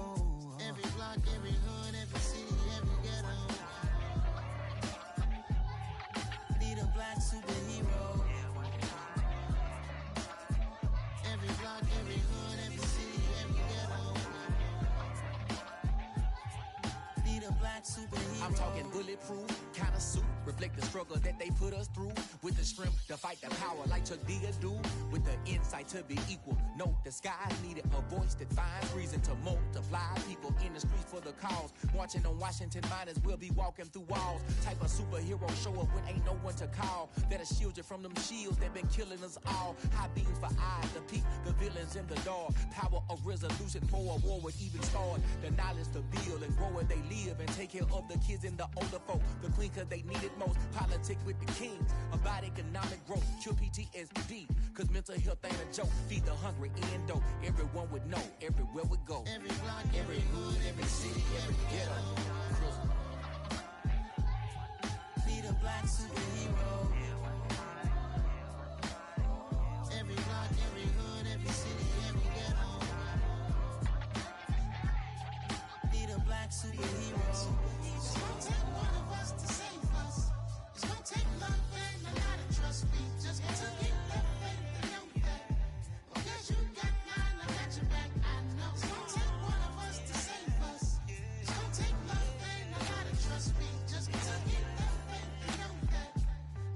every block, every hood, every city, every ghetto. Need a black superhero. Every block, every hood, every city, every ghetto. Need a black superhero.
I'm talking bulletproof kind of suit, reflect the struggle that they put us through. With the strength to fight the power like Chuck D do. With the insight to be equal. No, the sky needed a voice that finds reason to multiply. People in the streets for the cause. Marching on Washington, might as well be walking through walls. Type of superhero show up when ain't no one to call. That'll shield you from them shields that been killing us all. High beams for eyes, the peak, the villains in the dark. Power of resolution for a war would even start. The knowledge to build and grow where they live and take care of the kids and the older folk. The queen cause they need it most. Politics with the kings. About economic growth. Cure PTSD. Cause mental health ain't a joke. Feed the hungry and dope. Everyone would know. Everywhere we go.
Every block, every hood, every city, every ghetto. Need a black superhero. Every block, every hood, every city, every ghetto. Need a black superhero. It's gonna take one of us to save us. It's gonna take love and a lot of trust. We just got to get that faith and know that. Because you got mine, I got your back, I know. It's gonna take one of us to save us. It's gonna take love and a lot of trust. We just got to get that faith and know that.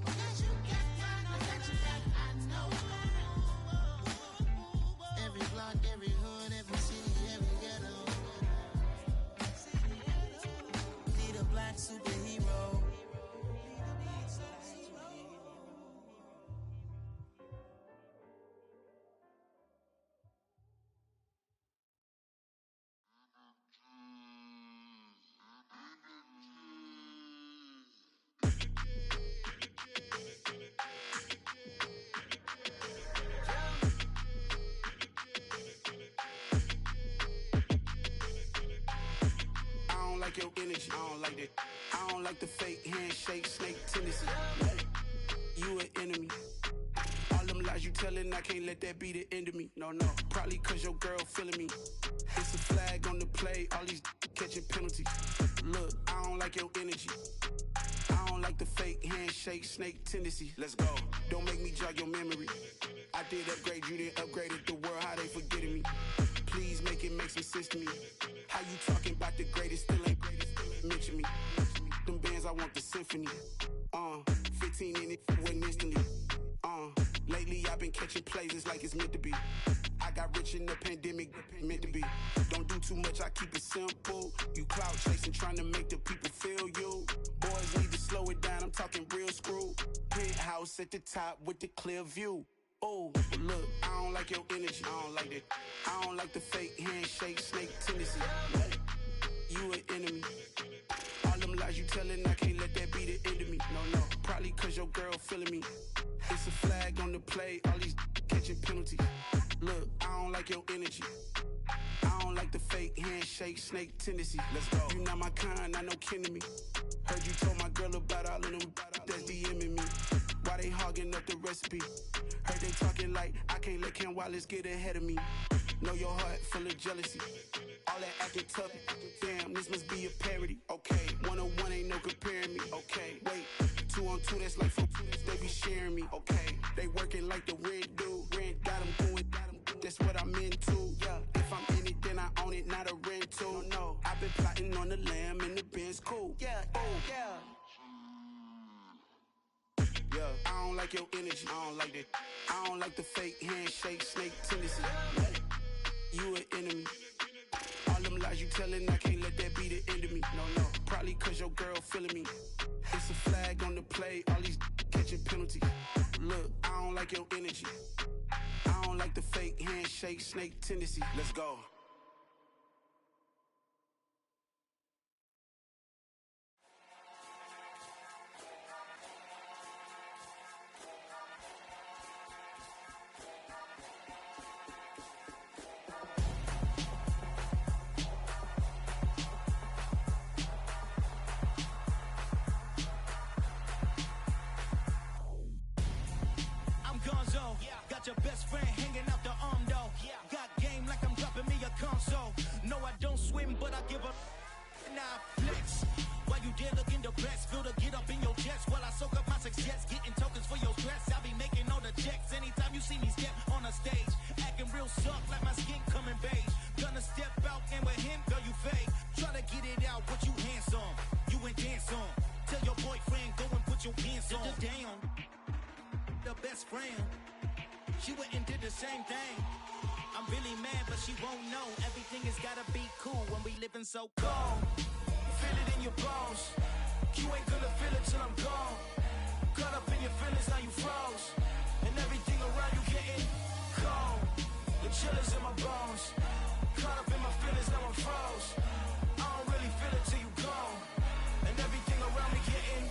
Because you got mine, I got your back, I know. Every block, every hood, every city, every ghetto. Need a black superhero.
I don't like your energy. I don't like that. I don't like the fake handshake, snake tendency. You an enemy. All them lies you telling, I can't let that be the end of me. No, probably cause your girl feeling me. It's a flag on the play, all these catching penalties. Look, I don't like your energy. I don't like the fake handshake, snake tendency. Let's go. Don't make me jog your memory. I did upgrade, you didn't upgrade it. The world, how they forgetting me. Please make it make some sense to me. How you talking about the greatest, still ain't greatest, mention me. Them bands, I want the symphony. 15 in it, went instantly. Lately I've been catching plays, it's like it's meant to be. I got rich in the pandemic, meant to be. Don't do too much, I keep it simple. You clout chasing, trying to make the people feel you. Boys need to slow it down, I'm talking real screw. Penthouse at the top with the clear view. Oh, look, I don't like your energy. I don't like that. I don't like the fake handshake, snake tendency. You an enemy. All them lies you telling, I can't let that be the end of me. No, probably cause your girl feeling me. It's a flag on the play, all these catching penalties. Look, I don't like your energy. I don't like the fake handshake, snake tendency. Let's go. You not my kind, not no kin to me. Heard you told my girl about all of them that's DMing me. Why
Why they hogging up the recipe? Heard they talking like I can't let Ken Wallace get ahead of me. Know your heart full of jealousy. All that acting tough, damn, this must be a parody. Okay, 1-on-1 ain't no comparing me. Okay, wait, 2-on-2, that's like 4, they be sharing me. Okay, they working like the rent do. Rent got them going, that's what I'm into. Yeah, if I'm in it, then I own it, not a rental. No, I've been plotting on the lamb and the Benz cool. Yeah, oh, yeah. Yeah, I don't like your energy, I don't like that. I don't like the fake handshake, snake tendency. You an enemy. All them lies you telling, I can't let that be the end of me. No, probably cause your girl feeling me. It's a flag on the play, all these catching penalties. Look, I don't like your energy. I don't like the fake handshake, snake tendency. Let's go.
Got your best friend hanging out the arm though. Got game like I'm dropping me a console. No, I don't swim, but I give a nah flex. While you there looking the best, feel the get up in your chest while I soak up my success, getting tokens for your stress. I be making all the checks anytime you see me step on a stage, acting real soft like my skin coming beige. Gonna step out and with him, girl, you fake. Try to get it out, but you handsome, you ain't dance on. Tell your boyfriend go and put your pants on. Down, the best friend. She went and did the same thing. I'm really mad, but she won't know. Everything has gotta be cool when we living so cold. Feel it in your bones. You ain't gonna feel it till I'm gone. Caught up in your feelings, now you froze. And everything around you getting cold. The chill is in my bones. Caught up in my feelings, now I'm froze. I don't really feel it till you gone. And everything around me getting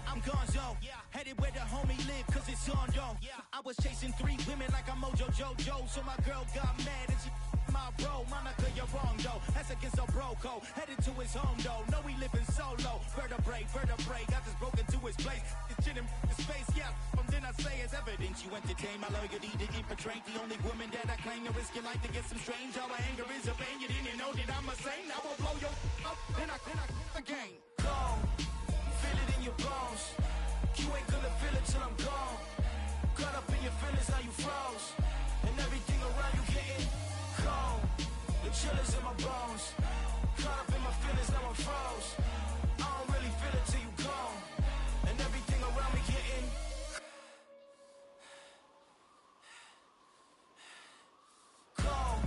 I'm gonzo. Headed where the homie live, cause it's on though. I was chasing 3 women like I'm Mojo Jojo, so my girl got mad and she my bro. Monica, you're wrong though, that's against a bro code. Headed to his home though, know he living solo. Vertebrae, I just broke into his place. It's chin in his face, yeah. From then I say it's evidence you entertain my loyalty to infiltrate. The only woman that I claim to risk your life to get some strange. All my anger is a pain, you didn't know that I'm a saint. I will blow your up, then I again. Go, feel it in your bones. You ain't gonna feel it till I'm gone. Caught up in your feelings, now you froze. And everything around you getting cold. The chill is in my bones. Caught up in my feelings, now I'm froze. I don't really feel it till you gone. And everything around me getting cold.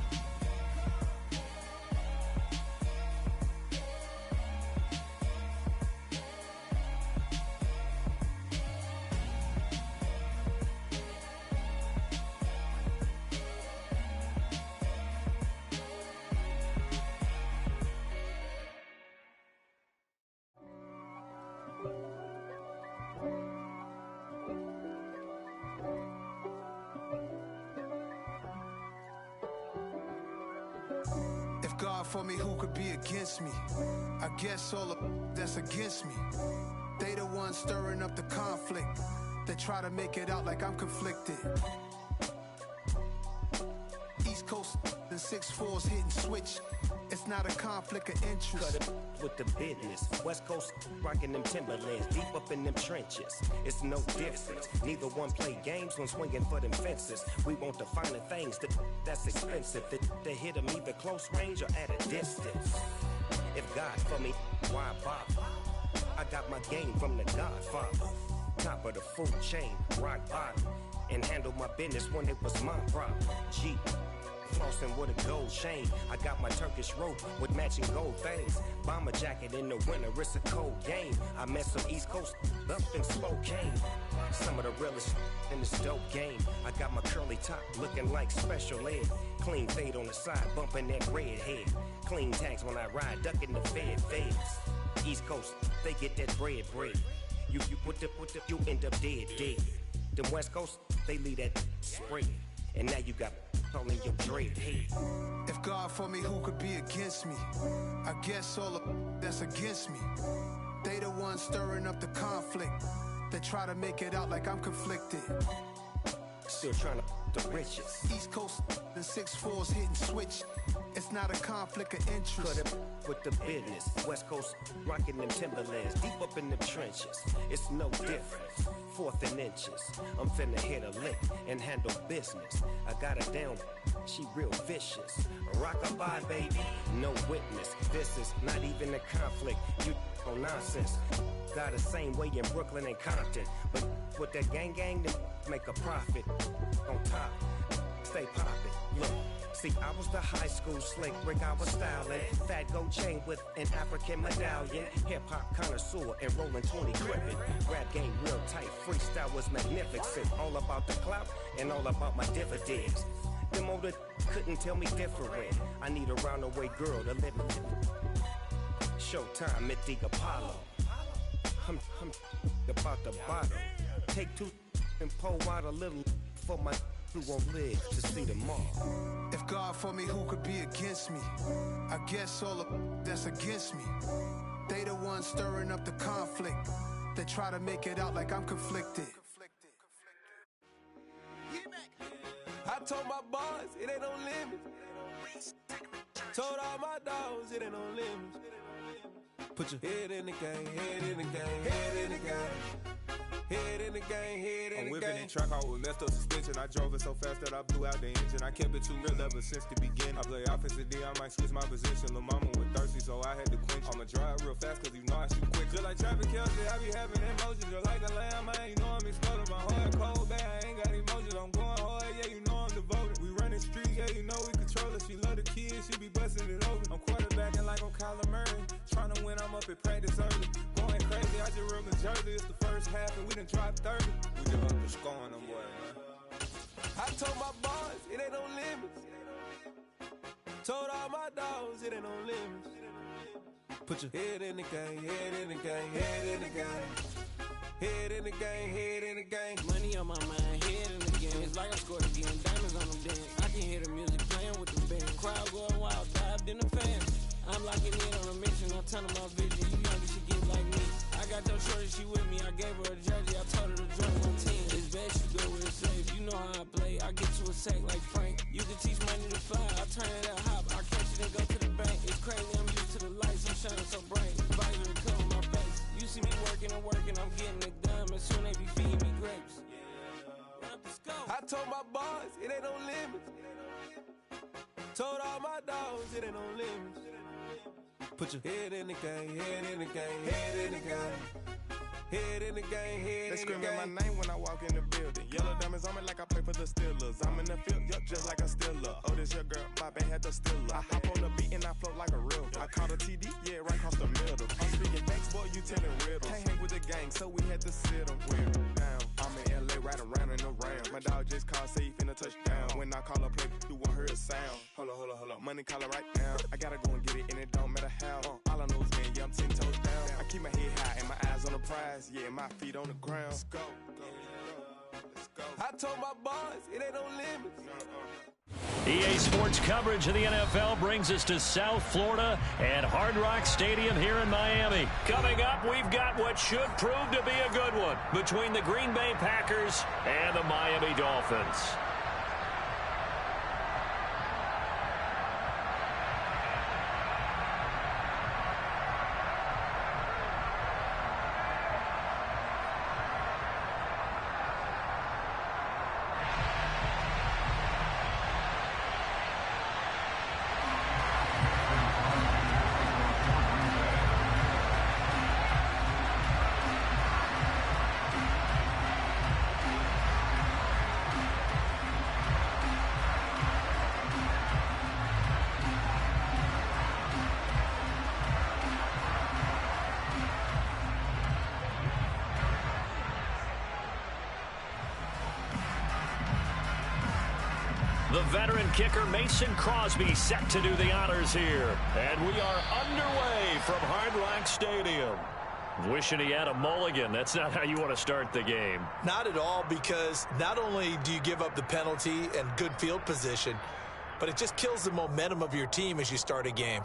God for me, who could be against me? I guess all of that's against me. They the ones stirring up the conflict. They try to make it out like I'm conflicted. East Coast and 6'4s hitting switch. It's not a conflict of interest.
Cut it with the business. West Coast rocking them Timberlands, deep up in them trenches. It's no difference. Neither one play games when swinging for them fences. We want the finer things that's expensive. They hit them either close range or at a distance. If God for me, why bother? I got my game from the Godfather. Top of the food chain, rock bottom. And handle my business when it was my problem. G. Flossing with a gold chain. I got my Turkish rope with matching gold things. Bomber jacket in the winter, it's a cold game. I met some East Coast up in Spokane. Some of the realest in this dope game. I got my curly top looking like special ed. Clean fade on the side, bumping that red head. Clean tags when I ride, ducking the feds. East Coast, they get that bread. You put the, you end up dead. Them West Coast, they leave that spread. And now you got all in your dread head.
If God for me, who could be against me? I guess all of that's against me. They the ones stirring up the conflict. They try to make it out like I'm conflicted.
Still trying to the riches.
East Coast, the 6'4s hitting switch. It's not a conflict of interest.
Cut it with the business. West Coast rocking them Timberlands. Deep up in the trenches. It's no difference. 4th and inches. I'm finna hit a lick and handle business. I got her down. She real vicious. Rock-a-bye, baby. No witness. This is not even a conflict. You on nonsense. Got the same way in Brooklyn and Compton. But with that gang, they make a profit. On top, stay poppin'. Look. See, I was the high school slick Rick, I was styling. Fat gold chain with an African medallion. Hip-hop connoisseur and rolling 20 gripping. Rap game real tight, freestyle was magnificent. All about the clout and all about my dividends. Them older couldn't tell me different. I need a roundaway girl to live in. Showtime at the Apollo. I'm about the bottom. Take 2 and pour out a little for my who won't live to see tomorrow.
If God for me, who could be against me? I guess all of that's against me. They the ones stirring up the conflict. They try to make it out like I'm conflicted.
I told my boys it ain't no limits. Told all my dogs it ain't no limits. Put your head in the game, head in the game, head in the game. Head in the game, head in the game. I'm whipping in track out with messed up suspension. I drove it so fast that I blew out the engine. I kept it too real ever since the beginning. I play offensive D, I might switch my position. Lil' mama was thirsty, so I had to quench. I'ma drive real fast, cause you know I shoot quick. Just like Travis Kelce, I be having emotions. Just like a lamb, man, you know I'm exploding. My heart cold, bad, I ain't got emotions. I'm going hard, yeah, you know I'm devoted. We running streets, yeah, you know we control it. She love the kids, she be busting it over. I'm quarterbacking like I'm Kyler Murray. Trying to win, I'm up at practice early. Going crazy, I just rode the jersey. It's the first half, and we done dropped 30. We just up to scoring them, boy, man. I told my boys, it ain't no limits. Told all my dogs, it ain't no limits. Put your head in the game, head in the game, head in the game. Head in the game, head in the game.
Money on my mind, head in the game. It's like I scored again, diamonds on them dance. I can hear the music playing with the band. Crowd going wild, dived in the fans. I'm locking in on a mission, I'm turning my vision. You young, she get like me. I got no shorty, she with me. I gave her a jersey, I told her to join my team. It's best you go where it's safe. You know how I play. I get to a sack like Frank. You can teach money to fly. I turn it up hop. I catch it and go to the bank. It's crazy, I'm used to the lights. I'm shining so bright. Visor and cover my face. You see me working and working. I'm getting it done. And soon they be feeding me grapes.
I told my boys, it ain't no limits. Told all my dogs, it ain't no limits. Put your head in the game, head in the game, head in the game. Head in the game, head in the game.
They screaming my name when I walk in the building. Yellow diamonds on me like I play for the Steelers. I'm in the field, yup, just like a Steeler. Oh, this your girl, my band had the Steeler. I hop on the beat and I float like a river. I caught a TD, yeah, right across the middle. I'm speaking facts, boy, you telling riddles. Can't hang with the gang, so we had to sit them down. I'm in LA, right around and around. My dog just called, say he finna touchdown. When I call a play, you won't hear a sound. Hold up, money calling right now. I gotta go and get it, and it don't matter how. All I know is, man, yeah, I'm 10 toes down. I keep my head high and my eyes on the prize. Yeah, my feet on the ground. Let's go.
I told my boys, it ain't no limits.
EA Sports coverage of the NFL brings us to South Florida and Hard Rock Stadium here in Miami. Coming up, we've got what should prove to be a good one between the Green Bay Packers and the Miami Dolphins. The veteran kicker Mason Crosby set to do the honors here. And we are underway from Hard Rock Stadium. Wishing he had a mulligan. That's not how you want to start the game.
Not at all, because not only do you give up the penalty and good field position, but it just kills the momentum of your team as you start a game.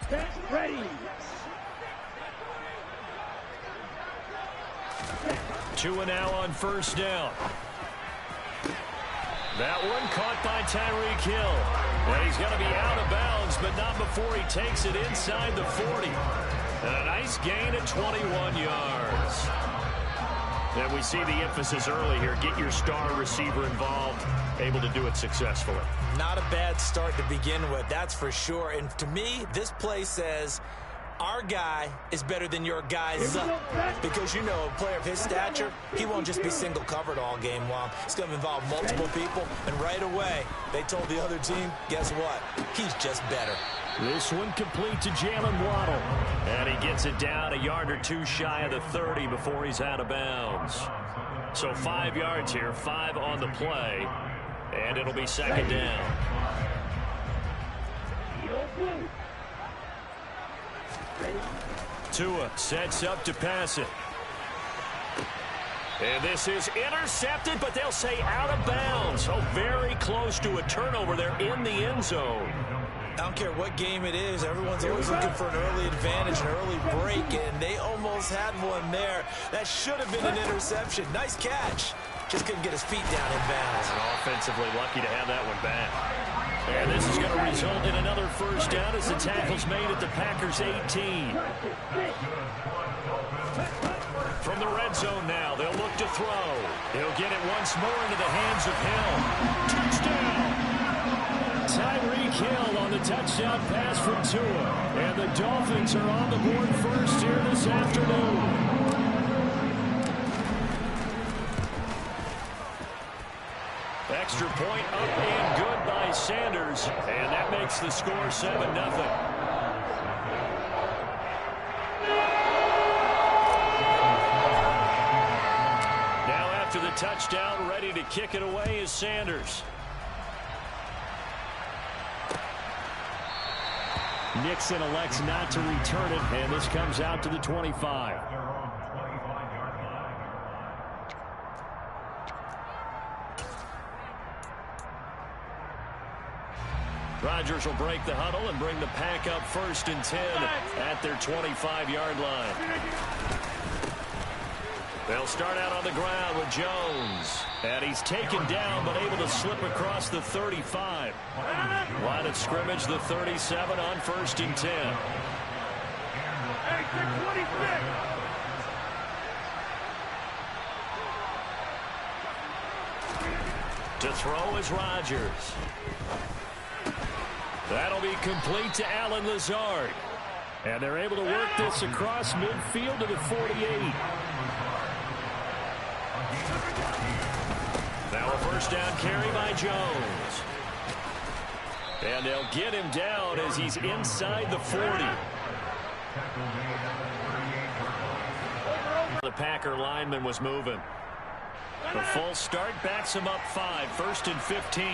Get ready.
Tua now on first down. That one caught by Tyreek Hill. And he's going to be out of bounds, but not before he takes it inside the 40. And a nice gain at 21 yards. And we see the emphasis early here. Get your star receiver involved, able to do it successfully.
Not a bad start to begin with, that's for sure. And to me, this play says our guy is better than your guys. Because, you know, a player of his stature, he won't just be single covered all game long. It's going to involve multiple people. And right away, they told the other team, guess what? He's just better.
This one complete to Jalen Waddle. And he gets it down a yard or two shy of the 30 before he's out of bounds. So 5 yards here, 5 on the play. And it'll be second down. Tua sets up to pass it. And this is intercepted, but they'll say out of bounds. So very close to a turnover there in the end zone.
I don't care what game it is. Everyone's always looking for an early advantage, an early break, and they almost had one there. That should have been an interception. Nice catch. Just couldn't get his feet down in bounds.
And offensively lucky to have that one back. And this is going to result in another first down as the tackle's made at the Packers' 18. From the red zone now, they'll look to throw. He'll get it once more into the hands of Hill. Touchdown! Tyreek Hill on the touchdown pass from Tua. And the Dolphins are on the board first here this afternoon. Extra point up and good by Sanders. And that makes the score 7-0. Now after the touchdown, ready to kick it away is Sanders. Nixon elects not to return it, and this comes out to the 25. Rodgers will break the huddle and bring the Pack up 1st and 10 at their 25-yard line. They'll start out on the ground with Jones. And he's taken down but able to slip across the 35. Line of scrimmage, the 37 on 1st and 10. To throw is Rodgers. That'll be complete to Allen Lazard. And they're able to work this across midfield to the 48. Now a first down carry by Jones. And they'll get him down as he's inside the 40. The Packer lineman was moving. The full start backs him up 5, 1st and 15.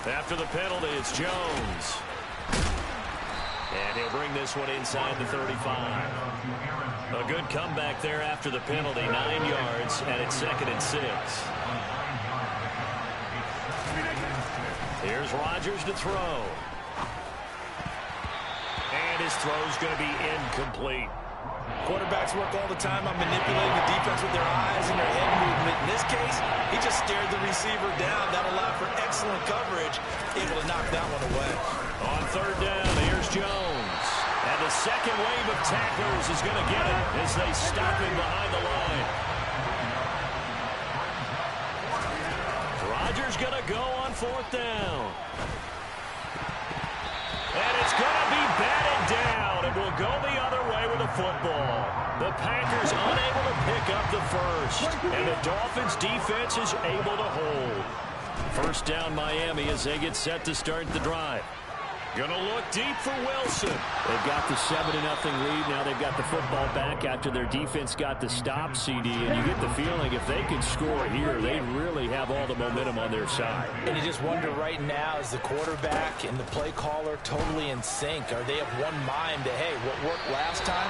After the penalty, it's Jones. And he'll bring this one inside the 35. A good comeback there after the penalty, 9 yards, and it's 2nd and 6. Here's Rodgers to throw. And his throw's going to be incomplete.
Quarterbacks work all the time on manipulating the defense with their eyes and their head movement. In this case, he just stared the receiver down. That allowed for excellent coverage, able to knock that one away.
On 3rd down, here's Jones. And the second wave of tacklers is going to get it as they stop him behind the line. Rodgers going to go on 4th down. And it's going to be batted down. It will go the other way with the football. The Packers unable to pick up the first. And the Dolphins defense is able to hold. First down Miami as they get set to start the drive. Gonna look deep for Wilson. They've got the 7-0 lead. Now they've got the football back after their defense got the stop, CD. And you get the feeling if they can score here, they really have all the momentum on their side.
And you just wonder right now, is the quarterback and the play caller totally in sync? Are they of one mind that, hey, what worked last time?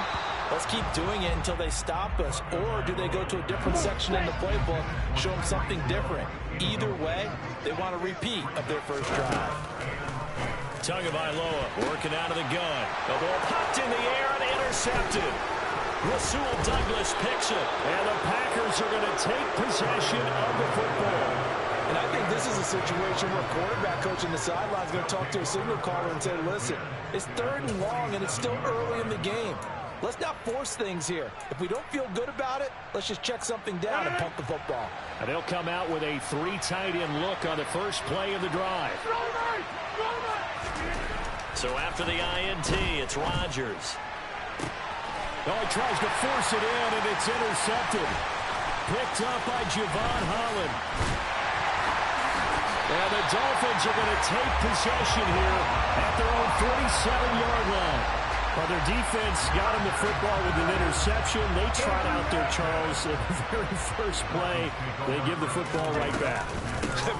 Let's keep doing it until they stop us. Or do they go to a different section in the playbook, show them something different? Either way, they want a repeat of their first drive.
Tagovailoa working out of the gun. The ball popped in the air and intercepted. Rasul Douglas picks it, and the Packers are going to take possession of the football.
And I think this is a situation where quarterback coach in the sideline is going to talk to a signal caller and say, listen, it's 3rd and long, and it's still early in the game. Let's not force things here. If we don't feel good about it, let's just check something down and pump the football.
And they'll come out with a 3 tight end look on the first play of the drive.
So after the INT, it's Rodgers.
Oh, he tries to force it in, and it's intercepted. Picked up by Javon Holland. And the Dolphins are going to take possession here at their own 47-yard line. Well, their defense got him the football with an interception. They trot out there, Charles, at the very first play. They give the football right back.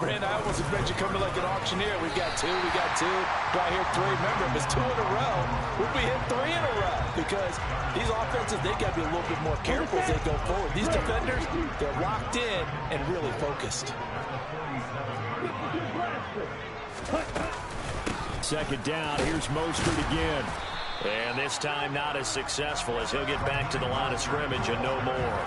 Brandon, I almost expect you coming like an auctioneer. We got 2, we got 2. Do I hear 3? Remember, if it's 2 in a row, we'll be hit 3 in a row. Because these offenses, they got to be a little bit more careful as they go forward. These defenders, they're locked in and really focused.
Second down, here's Mostert again.
And this time not as successful as he'll get back to the line of scrimmage and no more.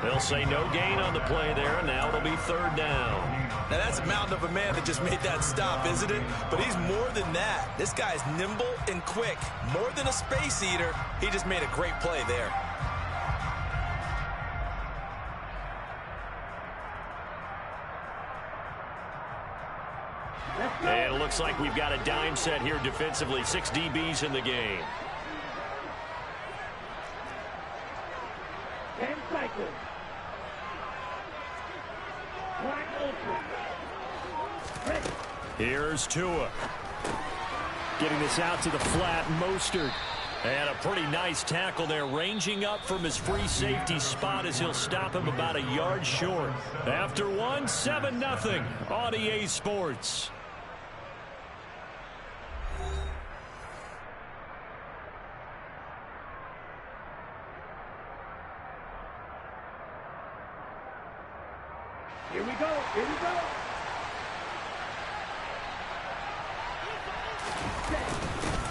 They'll say no gain on the play there, and now it'll be 3rd down.
Now that's a mountain of a man that just made that stop, isn't it? But he's more than that. This guy's nimble and quick. More than a space eater. He just made a great play there.
And it looks like we've got a dime set here defensively. 6 DBs in the game.
10 cycles. Clock open.
Here's Tua. Getting this out to the flat, Mostert.
And a pretty nice tackle there, ranging up from his free safety spot as he'll stop him about a yard short.
After 1, 7-0 on EA Sports.
Here we go. Here we go.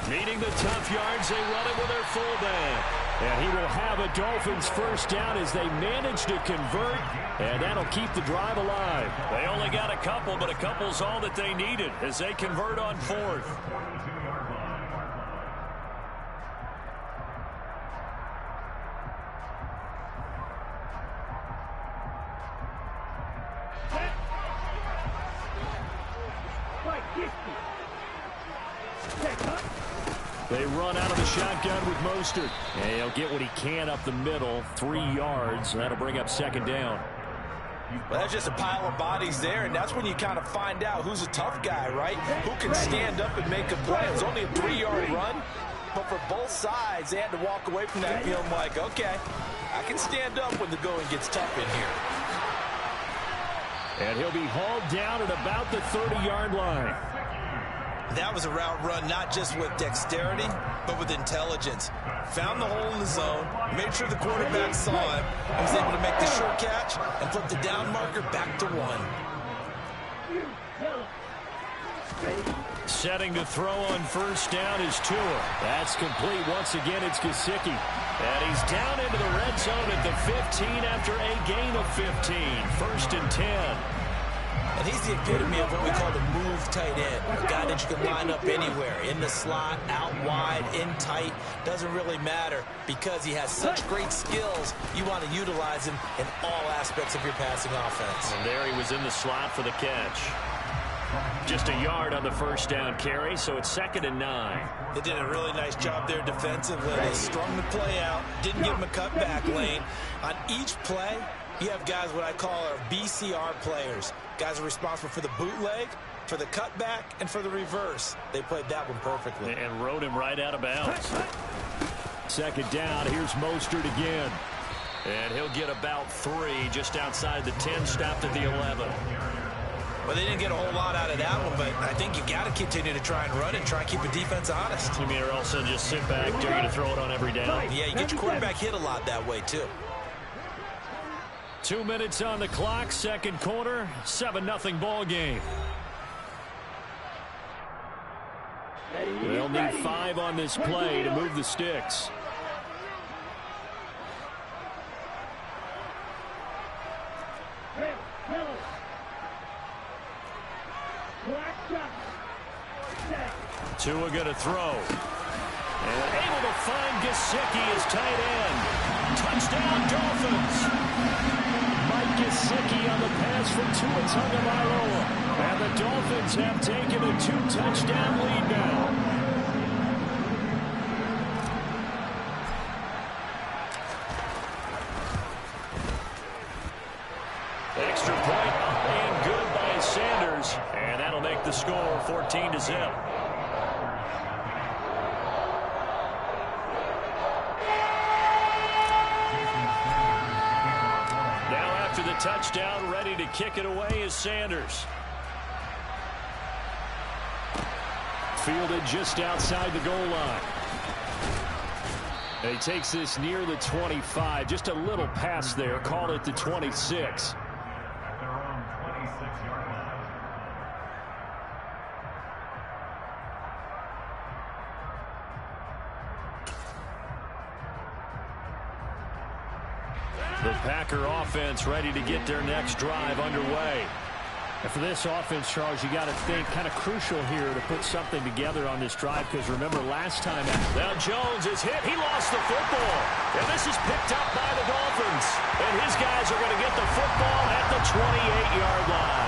Needing the tough yards, they run it with their fullback. And he will have a Dolphins first down as they manage to convert, and that'll keep the drive alive.
They only got a couple, but a couple's all that they needed as they convert on 4th.
They run out of the shotgun with Mostert. And he'll get what he can up the middle, 3 yards. That'll bring up 2nd down.
Well, that's just a pile of bodies there, and that's when you kind of find out who's a tough guy, right? Who can stand up and make a play. It's only a 3-yard run, but for both sides, they had to walk away from that feeling like, okay, I can stand up when the going gets tough in here.
And he'll be hauled down at about the 30-yard line.
That was a route run not just with dexterity, but with intelligence. Found the hole in the zone, made sure the quarterback saw him, and was able to make the short catch and flip the down marker back to 1.
Setting to throw on first down is Tua. That's complete. Once again, it's Gesicki. And he's down into the red zone at the 15 after a gain of 15. 1st and 10.
And he's the epitome of what we call the move tight end. A guy that you can line up anywhere. In the slot, out wide, in tight. Doesn't really matter because he has such great skills. You want to utilize him in all aspects of your passing offense.
And there he was in the slot for the catch. Just a yard on the first down carry, so it's 2nd and 9.
They did a really nice job there defensively. They strung the play out, didn't give him a cutback lane. On each play, you have guys what I call our BCR players. Guys are responsible for the bootleg, for the cutback, and for the reverse. They played that one perfectly.
And rode him right out of bounds.
2nd down, here's Mostert again.
And he'll get about 3 just outside the 10, stopped at the 11.
Well, they didn't get a whole lot out of that one, but I think you got to continue to try and run and try and keep the defense honest.
You mean or also just sit back, dare you to throw it on every down?
Yeah, you get your quarterback hit a lot that way, too.
2 minutes on the clock, 2nd quarter, 7-0 ball game. They'll need 5 on this play to move the sticks. Tua going to throw. And able to find Gesicki as tight end. Touchdown, Dolphins. Mike Gesicki on the pass from Tua Tagovailoa. And the Dolphins have taken a 2-touchdown lead now. Extra point and good by Sanders. And that'll make the score 14-0. Touchdown, ready to kick it away is Sanders. Fielded just outside the goal line. And he takes this near the 25. Just a little pass there. Call it the 26. The Packer offense ready to get their next drive underway. And for this offense, Charles, you got to think kind of crucial here to put something together on this drive, because remember last time. Now Jones is hit. He lost the football. And this is picked up by the Dolphins. And his guys are going to get the football at the 28-yard line.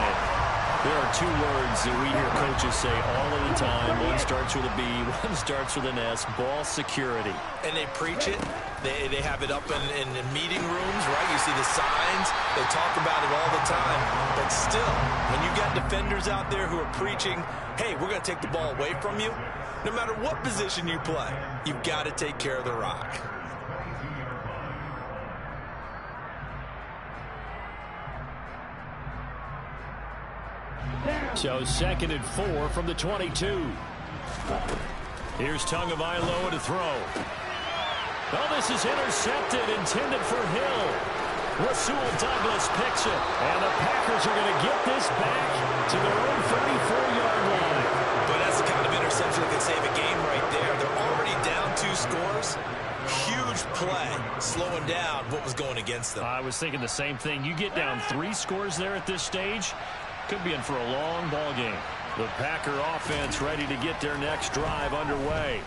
There are two words that we hear coaches say all of the time. One starts with a B, one starts with an S. Ball security.
And they preach it. They have it up in meeting rooms, right? You see the signs. They talk about it all the time. But still, when you got defenders out there who are preaching, hey, we're going to take the ball away from you, no matter what position you play, you've got to take care of the rock.
So 2nd and 4 from the 22. Here's Tagovailoa to throw. Oh, this is intercepted, intended for Hill. Rasul Douglas picks it. And the Packers are going to get this back to their own 34-yard line.
But that's the kind of interception that can save a game right there. They're already down 2 scores. Huge play, slowing down what was going against them.
I was thinking the same thing. You get down 3 scores there at this stage, could be in for a long ball game. The Packer offense ready to get their next drive underway.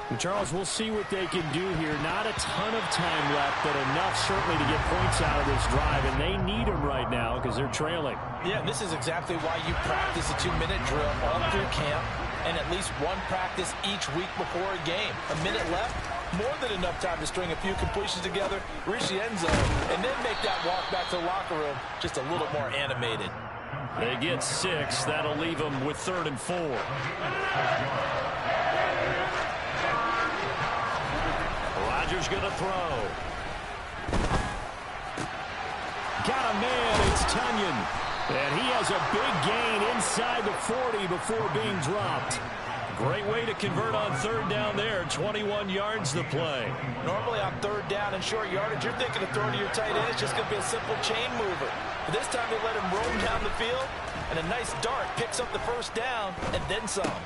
And Charles, we'll see what they can do here. Not a ton of time left, but enough certainly to get points out of this drive, and they need them right now because they're trailing.
Yeah, this is exactly why you practice a 2-minute drill all through camp and at least one practice each week before a game. A minute left, more than enough time to string a few completions together, reach the end zone, and then make that walk back to the locker room just a little more animated.
They get 6. That'll leave them with 3rd and 4. Rodgers going to throw. Got a man. It's Tunyon. And he has a big gain inside the 40 before being dropped. Great way to convert on 3rd down there. 21 yards the play.
Normally on 3rd down and short yardage, you're thinking of throwing to your tight end. It's just going to be a simple chain mover. But this time they let him roam down the field, and a nice dart picks up the 1st down and then some.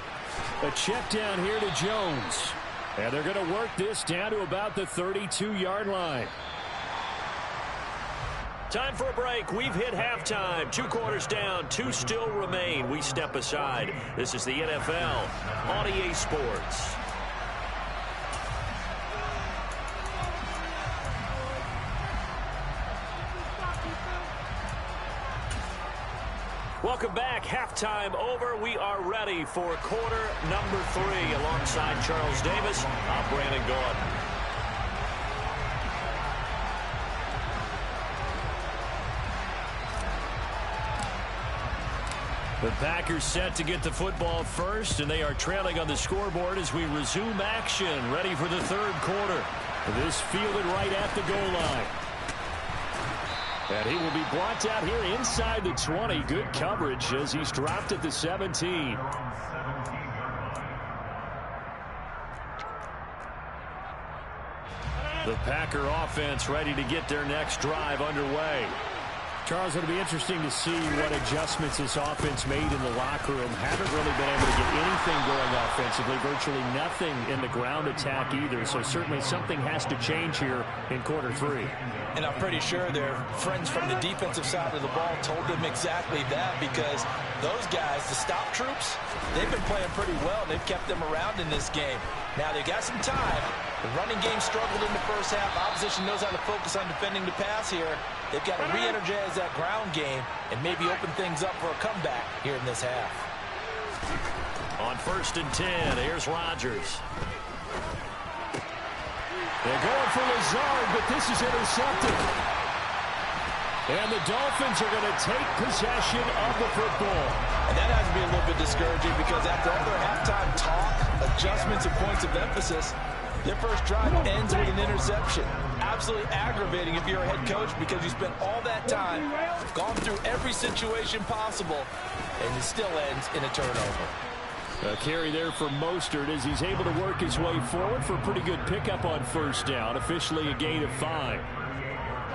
A check down here to Jones. And they're going to work this down to about the 32-yard line. Time for a break. We've hit halftime. 2 quarters down. 2 still remain. We step aside. This is the NFL on EA Sports. Welcome back. Halftime over. We are ready for quarter number 3. Alongside Charles Davis, I'm Brandon Gordon. The Packers set to get the football first, and they are trailing on the scoreboard as we resume action, ready for the 3rd quarter. This fielded right at the goal line. And he will be blocked out here inside the 20. Good coverage as he's dropped at the 17. The Packer offense ready to get their next drive underway. Charles, it'll be interesting to see what adjustments this offense made in the locker room. Haven't really been able to get anything going offensively. Virtually nothing in the ground attack either. So certainly something has to change here in quarter 3.
And I'm pretty sure their friends from the defensive side of the ball told them exactly that, because those guys, the stop troops, they've been playing pretty well, and they've kept them around in this game. Now, they've got some time. The running game struggled in the first half. Opposition knows how to focus on defending the pass here. They've got to re-energize that ground game and maybe open things up for a comeback here in this half.
On 1st and 10, here's Rodgers. They're going for Lazard, but this is intercepted. And the Dolphins are going to take possession of the football.
And that has to be a little bit discouraging, because after all their halftime talk, adjustments, and points of emphasis, their first drive ends with an interception. Absolutely aggravating if you're a head coach, because you spent all that time, gone through every situation possible, and it still ends in a turnover.
A carry there for Mostert as he's able to work his way forward for a pretty good pickup on 1st down, officially a gain of 5.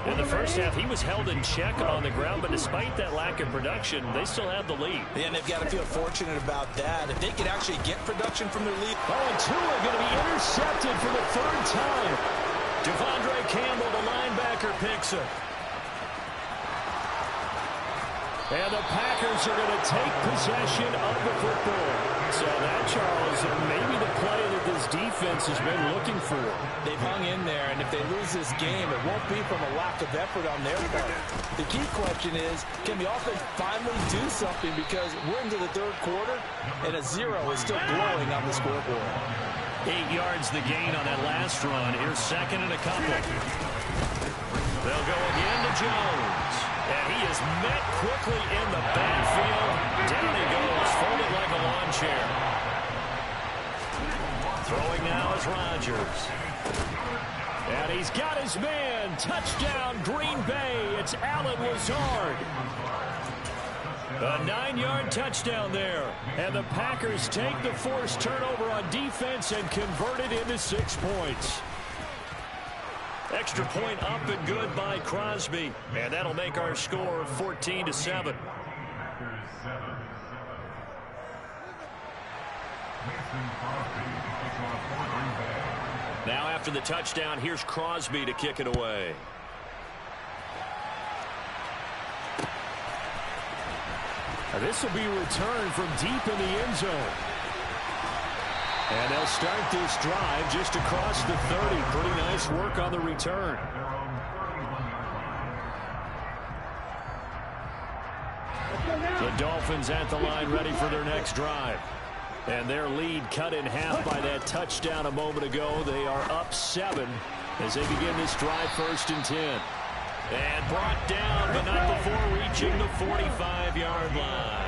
In the first half, he was held in check on the ground, but despite that lack of production, they still have the lead.
And they've got to feel fortunate about that. If they can actually get production from their lead.
Oh, and Tua going to be intercepted for the 3rd time. Devondre Campbell, the linebacker, picks it. And the Packers are going to take possession of the football. So that, Charles, may be the play that this defense has been looking for.
They've hung in there, and if they lose this game, it won't be from a lack of effort on their part. The key question is, can the offense finally do something, because we're into the 3rd quarter, and a 0 is still glowing on the scoreboard.
8 yards the gain on that last run. Here's 2nd and a couple. They'll go again to Jones. And he is met quickly in the backfield. Down he goes, folded like a lawn chair. Throwing now is Rodgers. And he's got his man. Touchdown, Green Bay. It's Allen Lazard. A 9-yard touchdown there. And the Packers take the forced turnover on defense and convert it into 6 points. Extra point up and good by Crosby. And that'll make our score 14-7. Now after the touchdown, here's Crosby to kick it away. Now this will be returned from deep in the end zone. And they'll start this drive just across the 30. Pretty nice work on the return. The Dolphins at the line ready for their next drive. And their lead cut in half by that touchdown a moment ago. They are up 7 as they begin this drive 1st and 10. And brought down, but not before reaching the 45-yard line.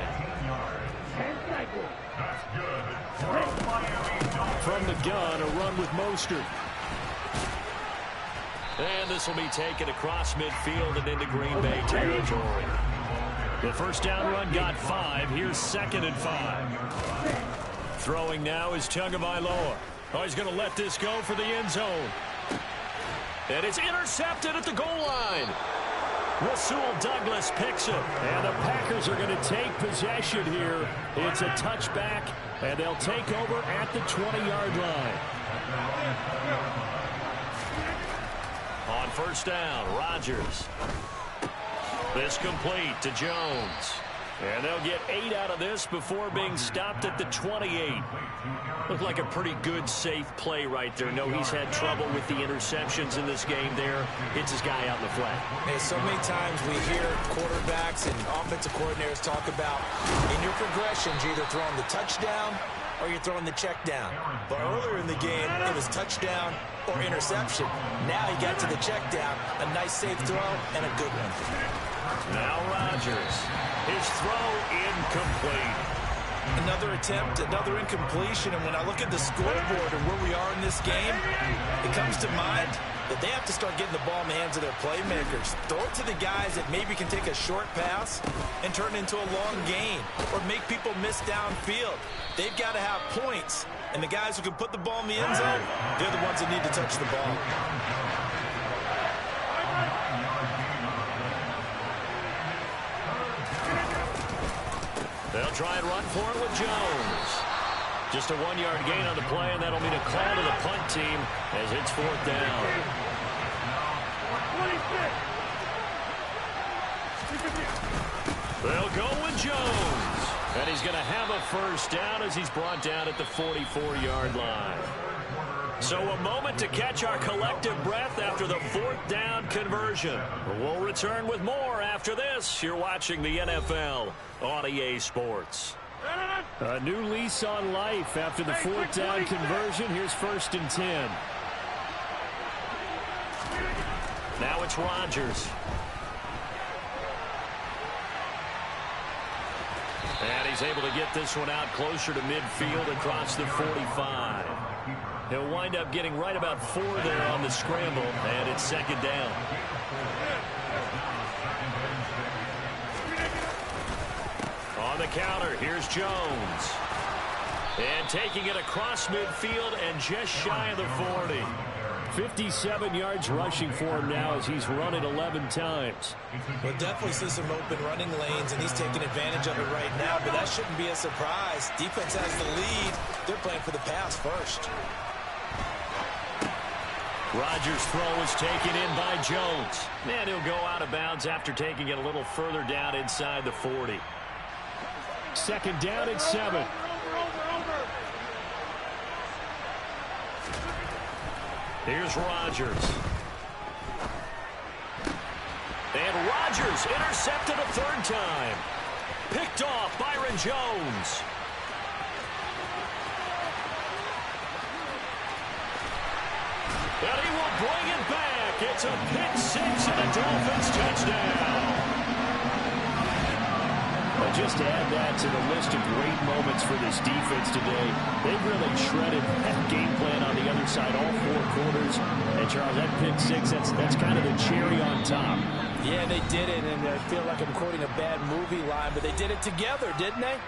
From the gun, a run with Mostert. And this will be taken across midfield and into Green Bay territory. The 1st down run got 5. Here's 2nd and 5. Throwing now is Tagovailoa. Oh, he's going to let this go for the end zone. And it's intercepted at the goal line. Rasul Douglas picks it. And the Packers are going to take possession here. It's a touchback, and they'll take over at the 20-yard line. On 1st down, Rodgers. This complete to Jones. And they'll get 8 out of this before being stopped at the 28. Looked like a pretty good, safe play right there. No, he's had trouble with the interceptions in this game there. Hits his guy out in the flat.
Hey, so many times we hear quarterbacks and offensive coordinators talk about, in your progressions, you're either throwing the touchdown or you're throwing the check down. But earlier in the game, it was touchdown or interception. Now he got to the check down. A nice, safe throw and a good one.
Now Rodgers. His throw incomplete.
Another attempt, another incompletion, and when I look at the scoreboard and where we are in this game, it comes to mind that they have to start getting the ball in the hands of their playmakers. Throw it to the guys that maybe can take a short pass and turn it into a long gain or make people miss downfield. They've got to have points, and the guys who can put the ball in the end zone, they're the ones that need to touch the ball.
They'll try and run for it with Jones. Just a 1-yard gain on the play, and that'll mean a call to the punt team as it's 4th down. They'll go with Jones. And he's going to have a first down as he's brought down at the 44-yard line. So a moment to catch our collective breath after the 4th down conversion. We'll return with more after this. You're watching the NFL on EA Sports. A new lease on life after the 4th down conversion. Here's 1st and 10. Now it's Rodgers. And he's able to get this one out closer to midfield across the 45. He'll wind up getting right about 4 there on the scramble, and it's 2nd down. On the counter, here's Jones. And taking it across midfield and just shy of the 40. 57 yards rushing for him now as he's run it 11 times.
We'll definitely see some open running lanes, and he's taking advantage of it right now, but that shouldn't be a surprise. Defense has the lead. They're playing for the pass first.
Rodgers' throw is taken in by Jones. And he'll go out of bounds after taking it a little further down inside the 40. 2nd down and 7. Here's Rodgers. And Rodgers intercepted a 3rd time. Picked off Byron Jones. And he will bring it back. It's a pick 6 and a Dolphins touchdown. Just to add that to the list of great moments for this defense today, they've really shredded that game plan on the other side all 4 quarters. And, Charles, that pick 6, that's kind of the cherry on top.
Yeah, they did it, and I feel like I'm quoting a bad movie line, but they did it together, didn't they?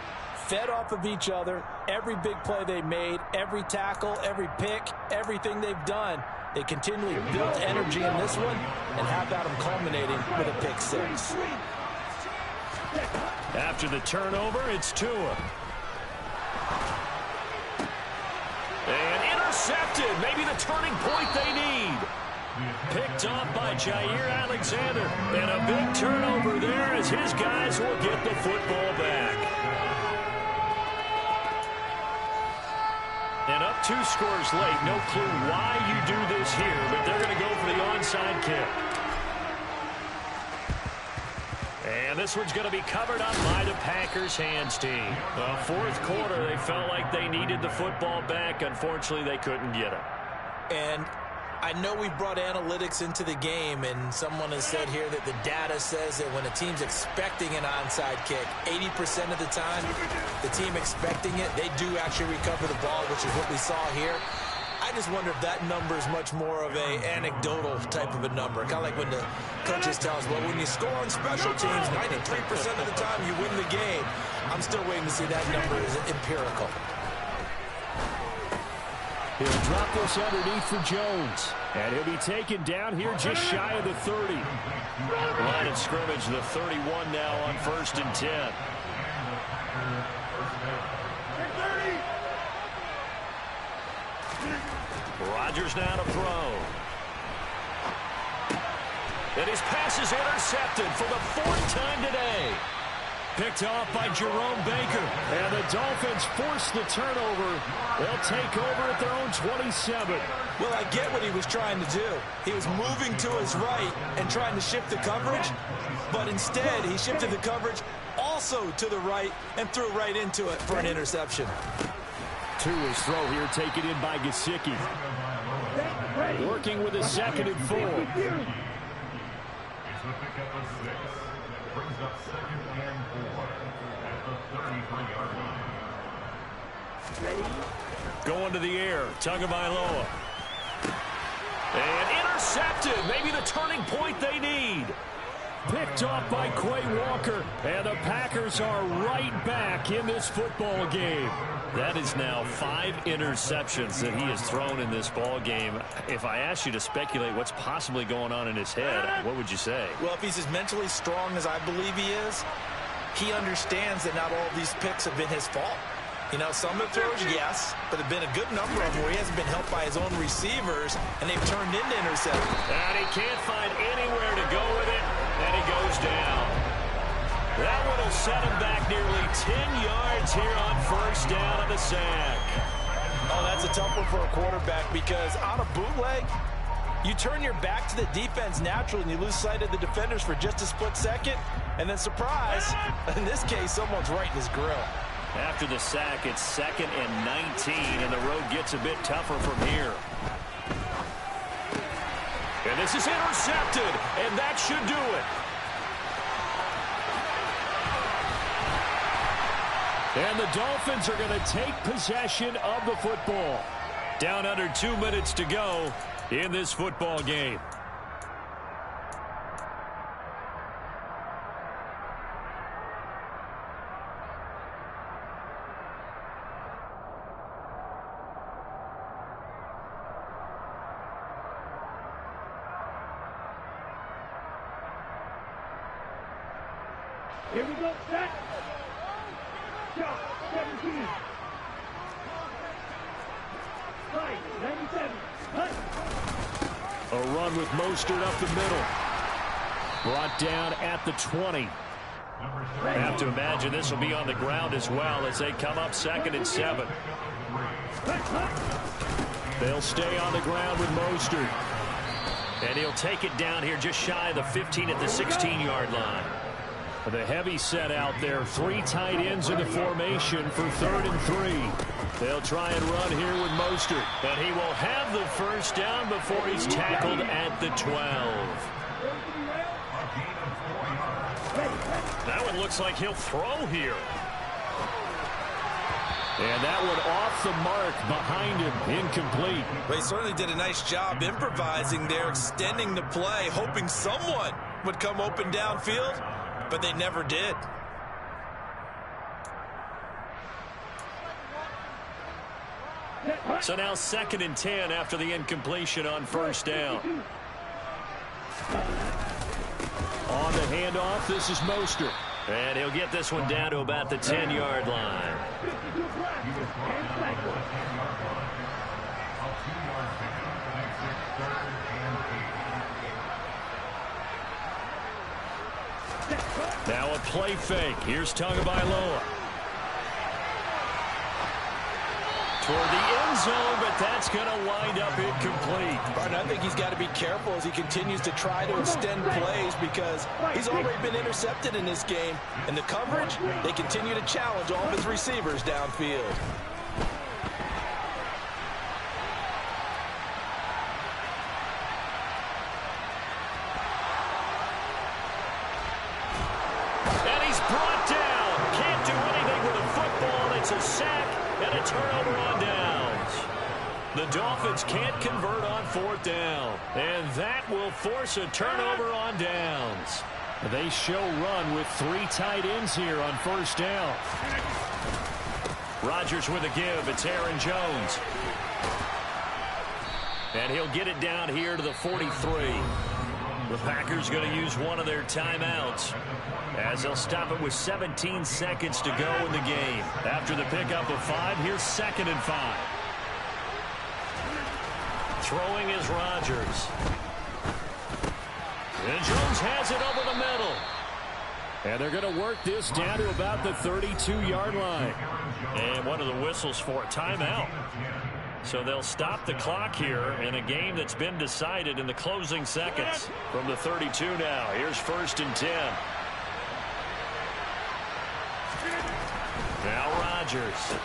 Fed off of each other, every big play they made, every tackle, every pick, everything they've done. They continually built energy in this one, and how about them culminating with a pick 6?
After the turnover, it's Tua. And intercepted. Maybe the turning point they need. Picked off by Jair Alexander. And a big turnover there as his guys will get the football back. And up 2 scores late. No clue why you do this here, but they're going to go for the onside kick. And this one's going to be covered up by the Packers hands team. The 4th quarter, they felt like they needed the football back. Unfortunately, they couldn't get it.
And I know we brought analytics into the game, and someone has said here that the data says that when a team's expecting an onside kick, 80% of the time, the team expecting it, they do actually recover the ball, which is what we saw here. I just wonder if that number is much more of a anecdotal type of a number. Kind of like when the coaches tell us, well, when you score on special teams, 93% of the time you win the game. I'm still waiting to see that number is empirical.
He'll drop this underneath for Jones. And he'll be taken down here just shy of the 30. Line of scrimmage, the 31 now on 1st and 10. Rodgers now to throw. And his pass is intercepted for the 4th time today. Picked off by Jerome Baker. And the Dolphins force the turnover. They'll take over at their own 27.
Well, I get what he was trying to do. He was moving to his right and trying to shift the coverage. But instead, he shifted the coverage also to the right and threw right into it for an interception.
Tua's throw here taken in by Gesicki. Working with a 2nd and 4. Going to the air, Tagovailoa. And intercepted, maybe the turning point they need. Picked off by Quay Walker, and the Packers are right back in this football game. That is now 5 interceptions that he has thrown in this ball game. If I asked you to speculate what's possibly going on in his head, what would you say?
Well, if he's as mentally strong as I believe he is, he understands that not all of these picks have been his fault. You know, some of the throws, yes, but there have been a good number of them where he hasn't been helped by his own receivers, and they've turned into interceptions.
And he can't find anywhere to go with it, and he goes down. That one will set him back nearly 10 yards here on first down on the sack.
Oh, that's a tough one for a quarterback because on a bootleg, you turn your back to the defense naturally and you lose sight of the defenders for just a split second. And then surprise, in this case, someone's right in his grill.
After the sack, it's 2nd and 19, and the road gets a bit tougher from here. And this is intercepted, and that should do it. And the Dolphins are going to take possession of the football. Down under 2 minutes to go in this football game.
Here we go, set. Shot, 17. Right, 97. Cut.
A run with Mostert up the middle. Brought down at the 20. I have to imagine this will be on the ground as well as they come up 2nd and 7. They'll stay on the ground with Mostert. And he'll take it down here just shy of the 15 at the 16-yard line. The heavy set out there. 3 tight ends in the formation for 3rd and 3. They'll try and run here with Mostert. And he will have the first down before he's tackled at the 12. That one looks like he'll throw here. And that one off the mark behind him, incomplete.
They certainly did a nice job improvising there, extending the play, hoping someone would come open downfield, but they never did.
So now 2nd and 10 after the incompletion on first down. On the handoff, this is Mostert. And he'll get this one down to about the 10-yard line. Now a play fake. Here's Tagovailoa. Toward the end zone, but that's going to wind up incomplete.
Barton, I think he's got to be careful as he continues to try to extend plays because he's already been intercepted in this game. And the coverage, they continue to challenge all of his receivers downfield.
And he's brought down. Can't do anything with a football. It's a sack and a turnover on downs. The Dolphins can't convert on 4th down. And that will force a turnover on downs. They show run with 3 tight ends here on first down. Rodgers with a give. It's Aaron Jones. And he'll get it down here to the 43. The Packers going to use one of their timeouts as they'll stop it with 17 seconds to go in the game. After the pickup of 5, here's 2nd and 5. Throwing is Rodgers. And Jones has it over the middle. And they're going to work this down to about the 32-yard line. And one of the whistles for a timeout. So they'll stop the clock here in a game that's been decided in the closing seconds. From the 32 now, here's 1st and 10. Now Rodgers.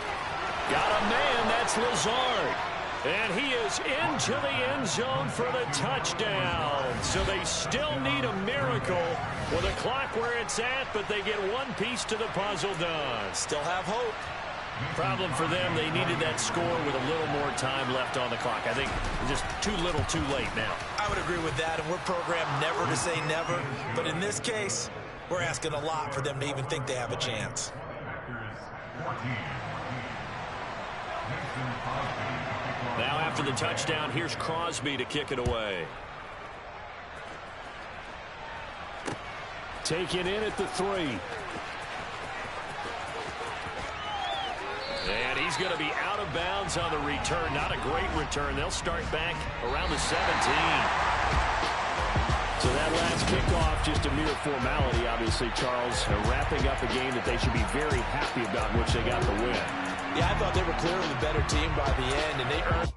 Got a man, that's Lazard. And he is into the end zone for the touchdown. So they still need a miracle with the clock where it's at, but they get one piece to the puzzle done.
Still have hope.
Problem for them, they needed that score with a little more time left on the clock. I think just too little too late now.
I would agree with that, and we're programmed never to say never. But in this case, we're asking a lot for them to even think they have a chance.
Now after the touchdown, here's Crosby to kick it away. Taken in at the 3. And he's going to be out of bounds on the return. Not a great return. They'll start back around the 17. So that last kickoff, just a mere formality, obviously, Charles, wrapping up a game that they should be very happy about, which they got the win.
Yeah, I thought they were clearly the better team by the end, and they earned